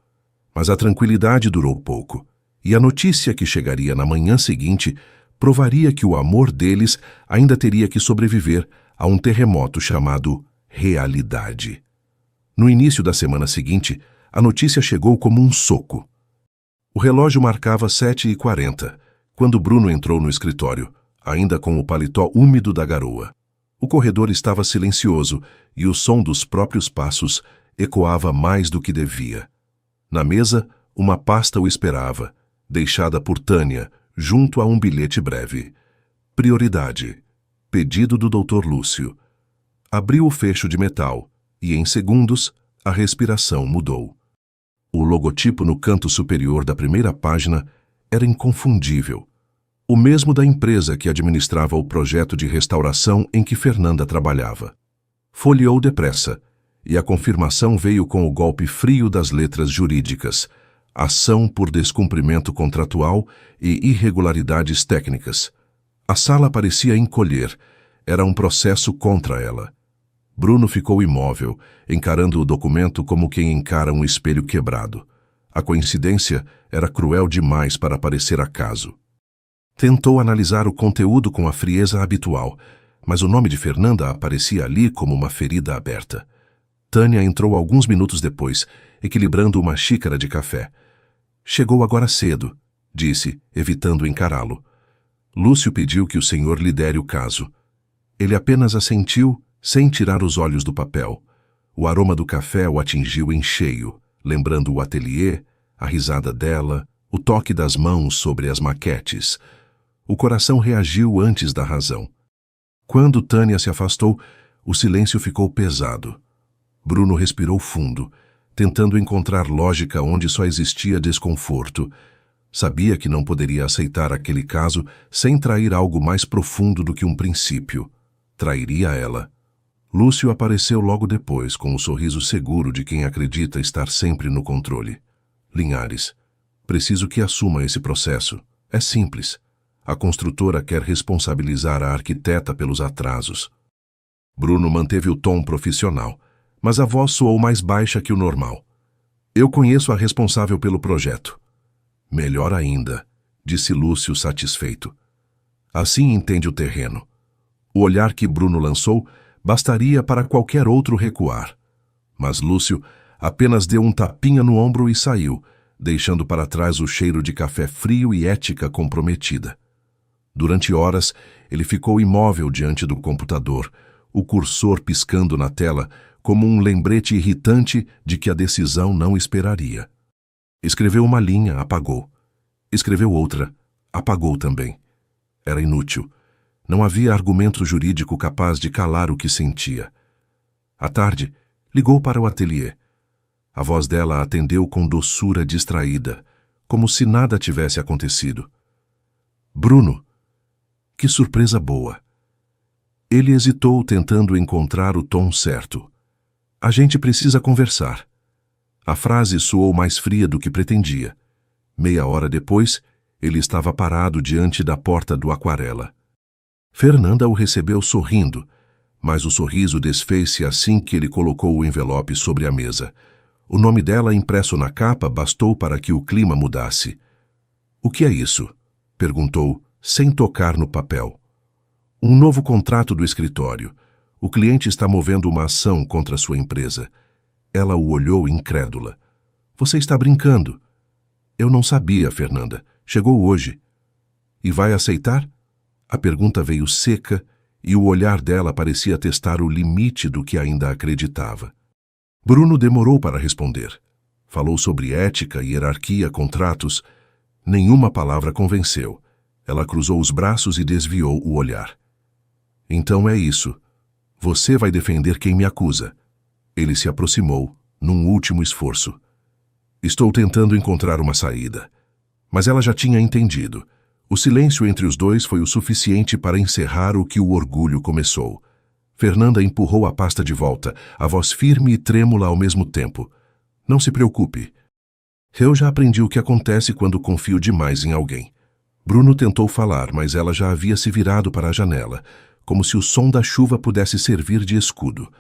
Mas a tranquilidade durou pouco, e a notícia que chegaria na manhã seguinte provaria que o amor deles ainda teria que sobreviver a um terremoto chamado realidade. No início da semana seguinte, a notícia chegou como um soco. O relógio marcava 7h40, quando Bruno entrou no escritório, ainda com o paletó úmido da garoa. O corredor estava silencioso e o som dos próprios passos ecoava mais do que devia. Na mesa, uma pasta o esperava, deixada por Tânia, junto a um bilhete breve. Prioridade. Pedido do Dr. Lúcio. Abriu o fecho de metal e, em segundos, a respiração mudou. O logotipo no canto superior da primeira página era inconfundível. O mesmo da empresa que administrava o projeto de restauração em que Fernanda trabalhava. Folheou depressa, e a confirmação veio com o golpe frio das letras jurídicas: ação por descumprimento contratual e irregularidades técnicas. A sala parecia encolher, era um processo contra ela. Bruno ficou imóvel, encarando o documento como quem encara um espelho quebrado. A coincidência era cruel demais para parecer acaso. Tentou analisar o conteúdo com a frieza habitual, mas o nome de Fernanda aparecia ali como uma ferida aberta. Tânia entrou alguns minutos depois, equilibrando uma xícara de café. Chegou agora cedo, disse, evitando encará-lo. Lúcio pediu que o senhor lhe desse o caso. Ele apenas assentiu, sem tirar os olhos do papel. O aroma do café o atingiu em cheio, lembrando o ateliê, a risada dela, o toque das mãos sobre as maquetes. O coração reagiu antes da razão. Quando Tânia se afastou, o silêncio ficou pesado. Bruno respirou fundo, tentando encontrar lógica onde só existia desconforto. Sabia que não poderia aceitar aquele caso sem trair algo mais profundo do que um princípio. Trairia ela. Lúcio apareceu logo depois, com o sorriso seguro de quem acredita estar sempre no controle. Linhares, preciso que assuma esse processo. É simples. A construtora quer responsabilizar a arquiteta pelos atrasos. Bruno manteve o tom profissional, mas a voz soou mais baixa que o normal. Eu conheço a responsável pelo projeto. Melhor ainda, disse Lúcio satisfeito. Assim entende o terreno. O olhar que Bruno lançou bastaria para qualquer outro recuar. Mas Lúcio apenas deu um tapinha no ombro e saiu, deixando para trás o cheiro de café frio e ética comprometida. Durante horas, ele ficou imóvel diante do computador, o cursor piscando na tela como um lembrete irritante de que a decisão não esperaria. Escreveu uma linha, apagou. Escreveu outra, apagou também. Era inútil. Não havia argumento jurídico capaz de calar o que sentia. À tarde, ligou para o ateliê. A voz dela atendeu com doçura distraída, como se nada tivesse acontecido. Bruno, que surpresa boa. Ele hesitou, tentando encontrar o tom certo. A gente precisa conversar. A frase soou mais fria do que pretendia. Meia hora depois, ele estava parado diante da porta do Aquarela. Fernanda o recebeu sorrindo, mas o sorriso desfez-se assim que ele colocou o envelope sobre a mesa. O nome dela impresso na capa bastou para que o clima mudasse. O que é isso? Perguntou, sem tocar no papel. Um novo contrato do escritório. O cliente está movendo uma ação contra sua empresa. Ela o olhou incrédula. Você está brincando? Eu não sabia, Fernanda. Chegou hoje. E vai aceitar? A pergunta veio seca e o olhar dela parecia testar o limite do que ainda acreditava. Bruno demorou para responder. Falou sobre ética, hierarquia, contratos. Nenhuma palavra convenceu. Ela cruzou os braços e desviou o olhar. Então é isso. Você vai defender quem me acusa. Ele se aproximou, num último esforço. Estou tentando encontrar uma saída. Mas ela já tinha entendido. O silêncio entre os dois foi o suficiente para encerrar o que o orgulho começou. Fernanda empurrou a pasta de volta, a voz firme e trêmula ao mesmo tempo. Não se preocupe. Eu já aprendi o que acontece quando confio demais em alguém. Bruno tentou falar, mas ela já havia se virado para a janela, como se o som da chuva pudesse servir de escudo.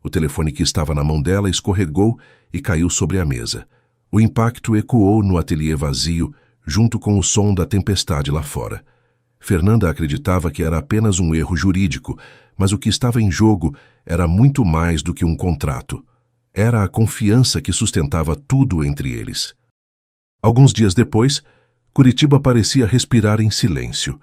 O telefone que estava na mão dela escorregou e caiu sobre a mesa. O impacto ecoou no ateliê vazio, junto com o som da tempestade lá fora. Fernanda acreditava que era apenas um erro jurídico, mas o que estava em jogo era muito mais do que um contrato. Era a confiança que sustentava tudo entre eles. Alguns dias depois, Curitiba parecia respirar em silêncio.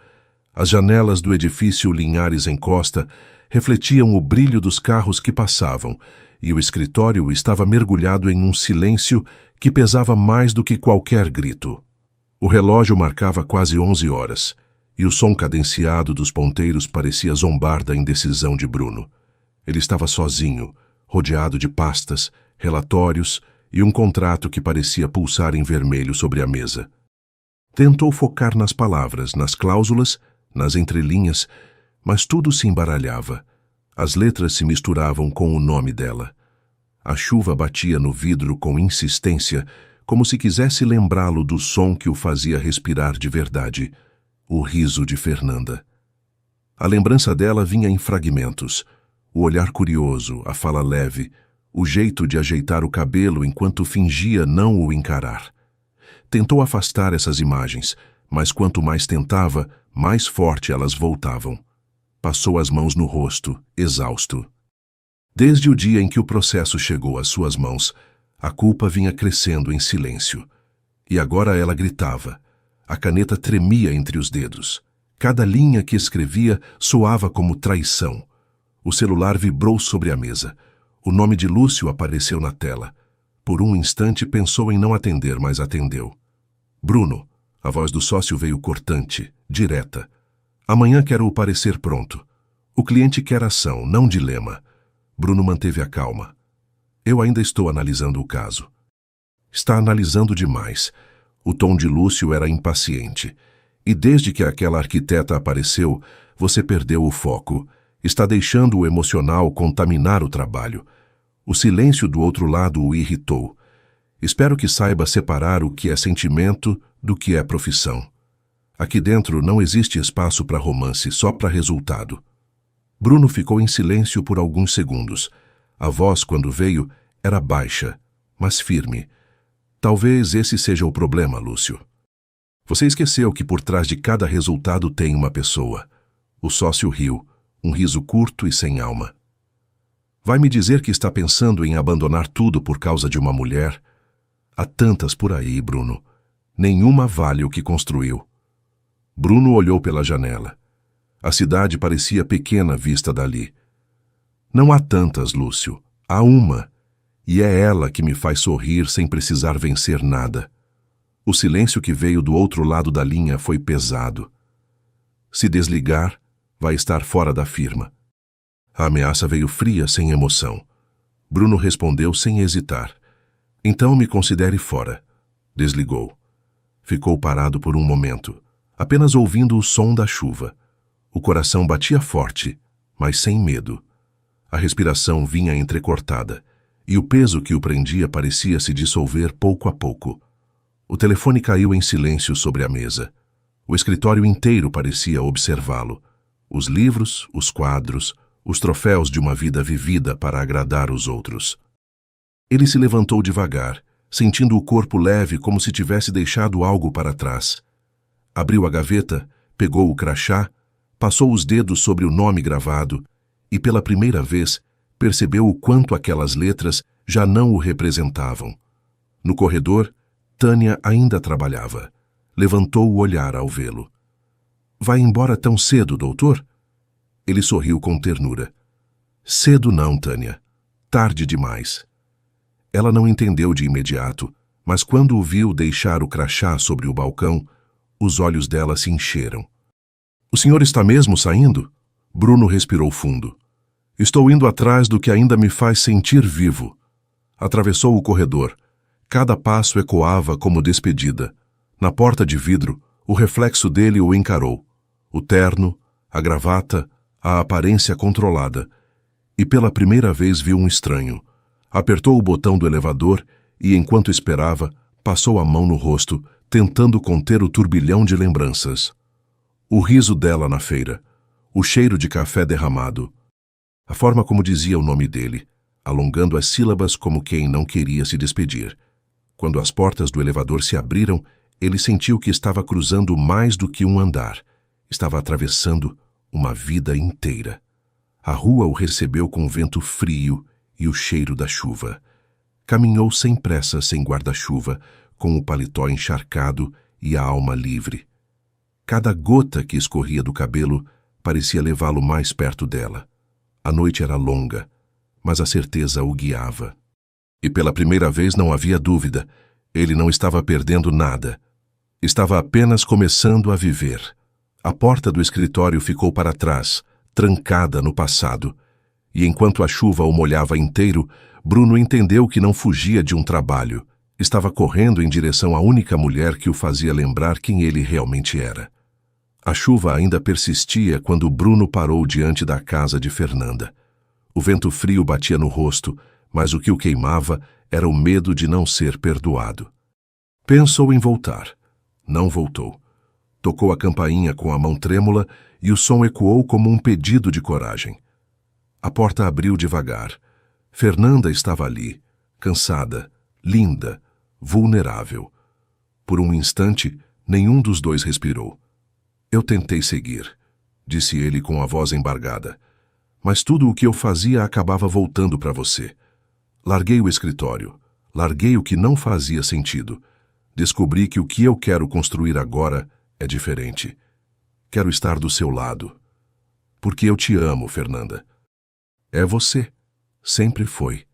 As janelas do edifício Linhares em Costa refletiam o brilho dos carros que passavam, e o escritório estava mergulhado em um silêncio que pesava mais do que qualquer grito. O relógio marcava quase 11 horas, e o som cadenciado dos ponteiros parecia zombar da indecisão de Bruno. Ele estava sozinho, rodeado de pastas, relatórios e um contrato que parecia pulsar em vermelho sobre a mesa. Tentou focar nas palavras, nas cláusulas, nas entrelinhas, mas tudo se embaralhava. As letras se misturavam com o nome dela. A chuva batia no vidro com insistência, como se quisesse lembrá-lo do som que o fazia respirar de verdade, o riso de Fernanda. A lembrança dela vinha em fragmentos, o olhar curioso, a fala leve, o jeito de ajeitar o cabelo enquanto fingia não o encarar. Tentou afastar essas imagens, mas quanto mais tentava, mais forte elas voltavam. Passou as mãos no rosto, exausto. Desde o dia em que o processo chegou às suas mãos, a culpa vinha crescendo em silêncio. E agora ela gritava. A caneta tremia entre os dedos. Cada linha que escrevia soava como traição. O celular vibrou sobre a mesa. O nome de Lúcio apareceu na tela. Por um instante pensou em não atender, mas atendeu. Bruno, a voz do sócio veio cortante, direta. Amanhã quero o parecer pronto. O cliente quer ação, não dilema. Bruno manteve a calma. Eu ainda estou analisando o caso. Está analisando demais. O tom de Lúcio era impaciente. E desde que aquela arquiteta apareceu, você perdeu o foco. Está deixando o emocional contaminar o trabalho. O silêncio do outro lado o irritou. Espero que saiba separar o que é sentimento do que é profissão. Aqui dentro não existe espaço para romance, só para resultado. Bruno ficou em silêncio por alguns segundos. A voz, quando veio, era baixa, mas firme. Talvez esse seja o problema, Lúcio. Você esqueceu que por trás de cada resultado tem uma pessoa. O sócio riu, um riso curto e sem alma. Vai me dizer que está pensando em abandonar tudo por causa de uma mulher? Há tantas por aí, Bruno. Nenhuma vale o que construiu. Bruno olhou pela janela. A cidade parecia pequena vista dali. Não há tantas, Lúcio. Há uma. E é ela que me faz sorrir sem precisar vencer nada. O silêncio que veio do outro lado da linha foi pesado. Se desligar, vai estar fora da firma. A ameaça veio fria, sem emoção. Bruno respondeu sem hesitar. Então me considere fora. Desligou. Ficou parado por um momento, apenas ouvindo o som da chuva. O coração batia forte, mas sem medo. A respiração vinha entrecortada, e o peso que o prendia parecia se dissolver pouco a pouco. O telefone caiu em silêncio sobre a mesa. O escritório inteiro parecia observá-lo. Os livros, os quadros, os troféus de uma vida vivida para agradar os outros. Ele se levantou devagar, sentindo o corpo leve como se tivesse deixado algo para trás. Abriu a gaveta, pegou o crachá, passou os dedos sobre o nome gravado e, pela primeira vez, percebeu o quanto aquelas letras já não o representavam. No corredor, Tânia ainda trabalhava. Levantou o olhar ao vê-lo. Vai embora tão cedo, doutor? Ele sorriu com ternura. Cedo não, Tânia. Tarde demais. Ela não entendeu de imediato, mas quando o viu deixar o crachá sobre o balcão, os olhos dela se encheram. O senhor está mesmo saindo? Bruno respirou fundo. Estou indo atrás do que ainda me faz sentir vivo. Atravessou o corredor. Cada passo ecoava como despedida. Na porta de vidro, o reflexo dele o encarou. O terno, a gravata, a aparência controlada. E pela primeira vez viu um estranho. Apertou o botão do elevador e, enquanto esperava, passou a mão no rosto, tentando conter o turbilhão de lembranças. O riso dela na feira, o cheiro de café derramado, a forma como dizia o nome dele, alongando as sílabas como quem não queria se despedir. Quando as portas do elevador se abriram, ele sentiu que estava cruzando mais do que um andar. Estava atravessando uma vida inteira. A rua o recebeu com o vento frio e o cheiro da chuva. Caminhou sem pressa, sem guarda-chuva, com o paletó encharcado e a alma livre. Cada gota que escorria do cabelo parecia levá-lo mais perto dela. A noite era longa, mas a certeza o guiava. E pela primeira vez não havia dúvida. Ele não estava perdendo nada. Estava apenas começando a viver. A porta do escritório ficou para trás, trancada no passado. E enquanto a chuva o molhava inteiro, Bruno entendeu que não fugia de um trabalho. Estava correndo em direção à única mulher que o fazia lembrar quem ele realmente era. A chuva ainda persistia quando Bruno parou diante da casa de Fernanda. O vento frio batia no rosto, mas o que o queimava era o medo de não ser perdoado. Pensou em voltar. Não voltou. Tocou a campainha com a mão trêmula e o som ecoou como um pedido de coragem. A porta abriu devagar. Fernanda estava ali, cansada, linda, vulnerável. Por um instante, nenhum dos dois respirou. Eu tentei seguir, disse ele com a voz embargada. Mas tudo o que eu fazia acabava voltando para você. Larguei o escritório. Larguei o que não fazia sentido. Descobri que o que eu quero construir agora é diferente. Quero estar do seu lado. Porque eu te amo, Fernanda. É você. Sempre foi.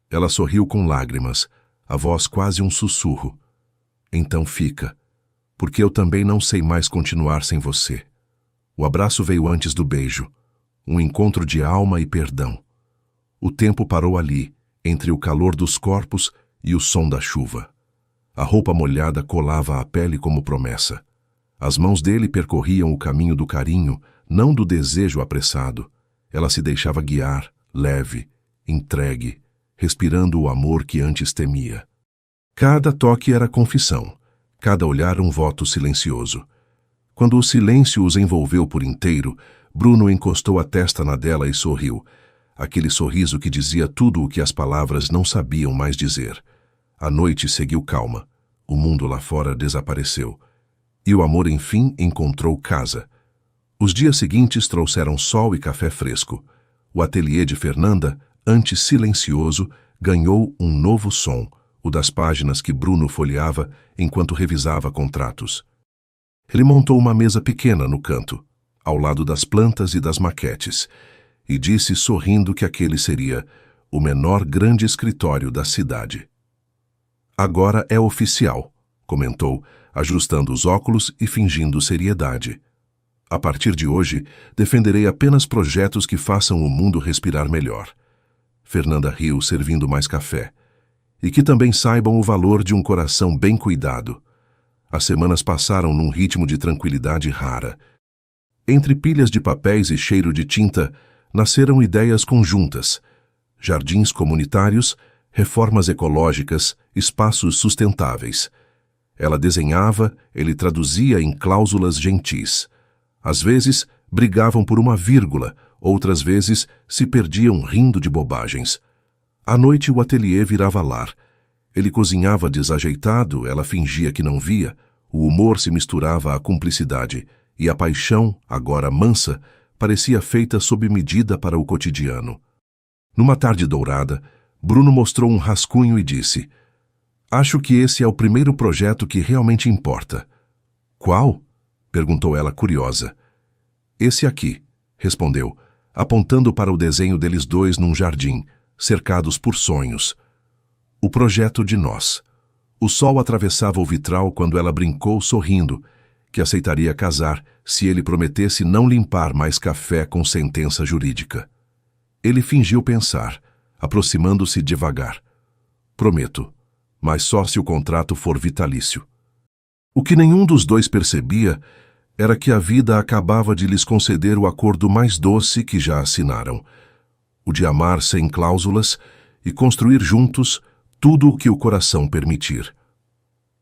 Ela sorriu com lágrimas, a voz quase um sussurro. Então fica, porque eu também não sei mais continuar sem você. O abraço veio antes do beijo, um encontro de alma e perdão. O tempo parou ali, entre o calor dos corpos e o som da chuva. A roupa molhada colava à pele como promessa. As mãos dele percorriam o caminho do carinho, não do desejo apressado. Ela se deixava guiar, leve, entregue, respirando o amor que antes temia. Cada toque era confissão, cada olhar um voto silencioso. Quando o silêncio os envolveu por inteiro, Bruno encostou a testa na dela e sorriu. Aquele sorriso que dizia tudo o que as palavras não sabiam mais dizer. A noite seguiu calma. O mundo lá fora desapareceu. E o amor, enfim, encontrou casa. Os dias seguintes trouxeram sol e café fresco. O ateliê de Fernanda, antes silencioso, ganhou um novo som, o das páginas que Bruno folheava enquanto revisava contratos. Ele montou uma mesa pequena no canto, ao lado das plantas e das maquetes, e disse sorrindo que aquele seria o menor grande escritório da cidade. Agora é oficial, comentou, ajustando os óculos e fingindo seriedade. A partir de hoje, defenderei apenas projetos que façam o mundo respirar melhor. Fernanda riu, servindo mais café. E que também saibam o valor de um coração bem cuidado. As semanas passaram num ritmo de tranquilidade rara. Entre pilhas de papéis e cheiro de tinta, nasceram ideias conjuntas. Jardins comunitários, reformas ecológicas, espaços sustentáveis. Ela desenhava, ele traduzia em cláusulas gentis. Às vezes, brigavam por uma vírgula, outras vezes se perdiam rindo de bobagens. À noite o ateliê virava lar. Ele cozinhava desajeitado, ela fingia que não via, o humor se misturava à cumplicidade, e a paixão, agora mansa, parecia feita sob medida para o cotidiano. Numa tarde dourada, Bruno mostrou um rascunho e disse: "Acho que esse é o primeiro projeto que realmente importa." "Qual?" perguntou ela curiosa. "Esse aqui", respondeu, apontando para o desenho deles dois num jardim, cercados por sonhos. O projeto de nós. O sol atravessava o vitral quando ela brincou sorrindo, que aceitaria casar se ele prometesse não limpar mais café com sentença jurídica. Ele fingiu pensar, aproximando-se devagar. "Prometo, mas só se o contrato for vitalício." O que nenhum dos dois percebia era que a vida acabava de lhes conceder o acordo mais doce que já assinaram, o de amar sem cláusulas e construir juntos tudo o que o coração permitir.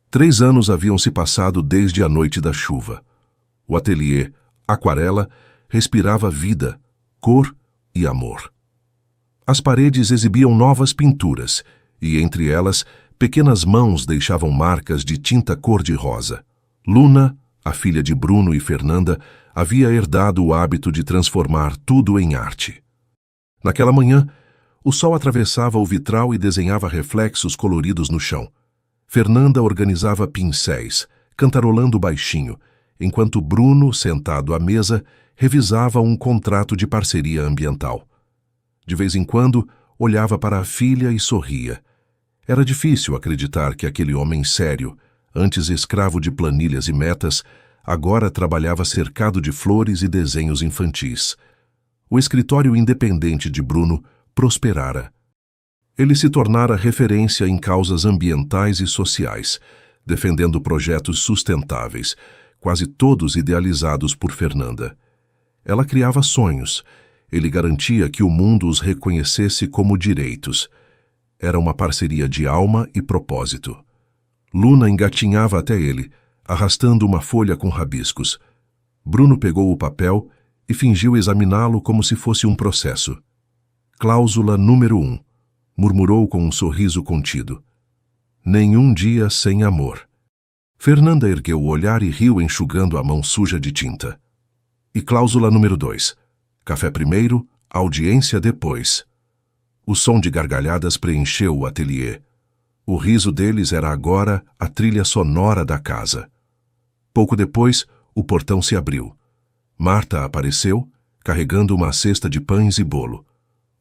3 anos haviam se passado desde a noite da chuva. O ateliê, aquarela, respirava vida, cor e amor. As paredes exibiam novas pinturas, e entre elas, pequenas mãos deixavam marcas de tinta cor-de-rosa. Luna, a filha de Bruno e Fernanda, havia herdado o hábito de transformar tudo em arte. Naquela manhã, o sol atravessava o vitral e desenhava reflexos coloridos no chão. Fernanda organizava pincéis, cantarolando baixinho, enquanto Bruno, sentado à mesa, revisava um contrato de parceria ambiental. De vez em quando, olhava para a filha e sorria. Era difícil acreditar que aquele homem sério, antes escravo de planilhas e metas, agora trabalhava cercado de flores e desenhos infantis. O escritório independente de Bruno prosperara. Ele se tornara referência em causas ambientais e sociais, defendendo projetos sustentáveis, quase todos idealizados por Fernanda. Ela criava sonhos. Ele garantia que o mundo os reconhecesse como direitos. Era uma parceria de alma e propósito. Luna engatinhava até ele, arrastando uma folha com rabiscos. Bruno pegou o papel e fingiu examiná-lo como se fosse um processo. "Cláusula número 1", murmurou com um sorriso contido. "Nenhum dia sem amor." Fernanda ergueu o olhar e riu, enxugando a mão suja de tinta. "E cláusula número 2, café primeiro, audiência depois." O som de gargalhadas preencheu o ateliê. O riso deles era agora a trilha sonora da casa. Pouco depois, o portão se abriu. Marta apareceu, carregando uma cesta de pães e bolo.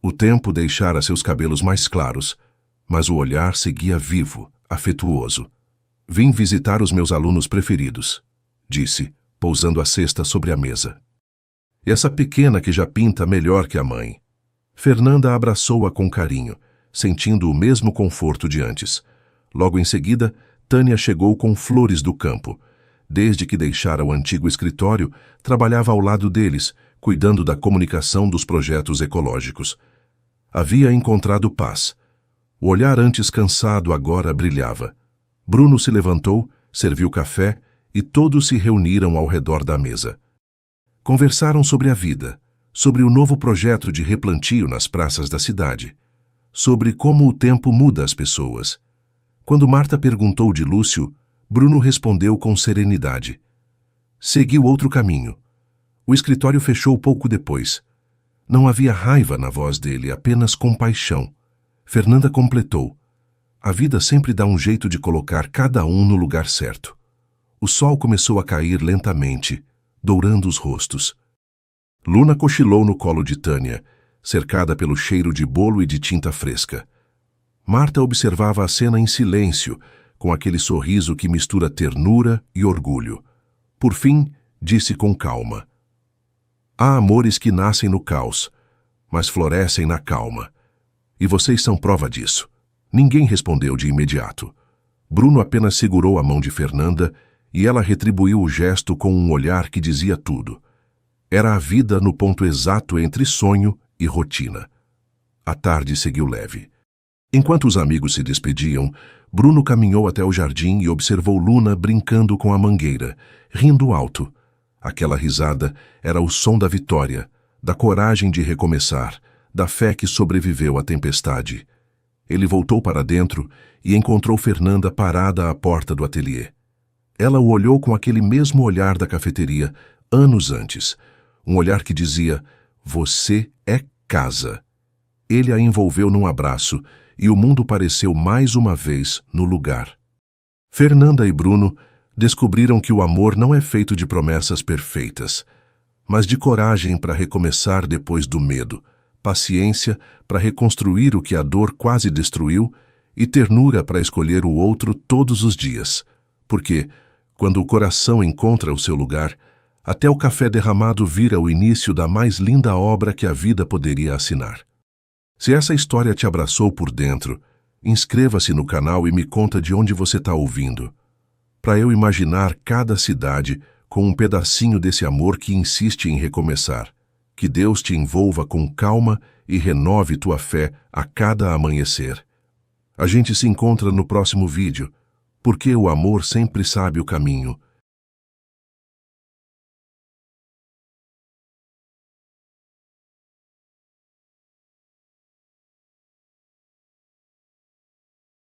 O tempo deixara seus cabelos mais claros, mas o olhar seguia vivo, afetuoso. Vim visitar os meus alunos preferidos, disse, pousando a cesta sobre a mesa. Essa pequena que já pinta melhor que a mãe. Fernanda abraçou-a com carinho, sentindo o mesmo conforto de antes. Logo em seguida, Tânia chegou com flores do campo. Desde que deixara o antigo escritório, trabalhava ao lado deles, cuidando da comunicação dos projetos ecológicos. Havia encontrado paz. O olhar antes cansado agora brilhava. Bruno se levantou, serviu café e todos se reuniram ao redor da mesa. Conversaram sobre a vida, sobre o novo projeto de replantio nas praças da cidade, sobre como o tempo muda as pessoas. Quando Marta perguntou de Lúcio, Bruno respondeu com serenidade. Seguiu outro caminho. O escritório fechou pouco depois. Não havia raiva na voz dele, apenas compaixão. Fernanda completou. A vida sempre dá um jeito de colocar cada um no lugar certo. O sol começou a cair lentamente, dourando os rostos. Luna cochilou no colo de Tânia, cercada pelo cheiro de bolo e de tinta fresca. Marta observava a cena em silêncio, com aquele sorriso que mistura ternura e orgulho. Por fim, disse com calma. Há amores que nascem no caos, mas florescem na calma. E vocês são prova disso. Ninguém respondeu de imediato. Bruno apenas segurou a mão de Fernanda e ela retribuiu o gesto com um olhar que dizia tudo. Era a vida no ponto exato entre sonho e rotina. A tarde seguiu leve. Enquanto os amigos se despediam, Bruno caminhou até o jardim e observou Luna brincando com a mangueira, rindo alto. Aquela risada era o som da vitória, da coragem de recomeçar, da fé que sobreviveu à tempestade. Ele voltou para dentro e encontrou Fernanda parada à porta do ateliê. Ela o olhou com aquele mesmo olhar da cafeteria, anos antes. Um olhar que dizia, você é casa. Ele a envolveu num abraço e o mundo pareceu mais uma vez no lugar. Fernanda e Bruno descobriram que o amor não é feito de promessas perfeitas, mas de coragem para recomeçar depois do medo, paciência para reconstruir o que a dor quase destruiu e ternura para escolher o outro todos os dias. Porque, quando o coração encontra o seu lugar, até o café derramado vira o início da mais linda obra que a vida poderia assinar. Se essa história te abraçou por dentro, inscreva-se no canal e me conta de onde você está ouvindo, para eu imaginar cada cidade com um pedacinho desse amor que insiste em recomeçar. Que Deus te envolva com calma e renove tua fé a cada amanhecer. A gente se encontra no próximo vídeo, porque o amor sempre sabe o caminho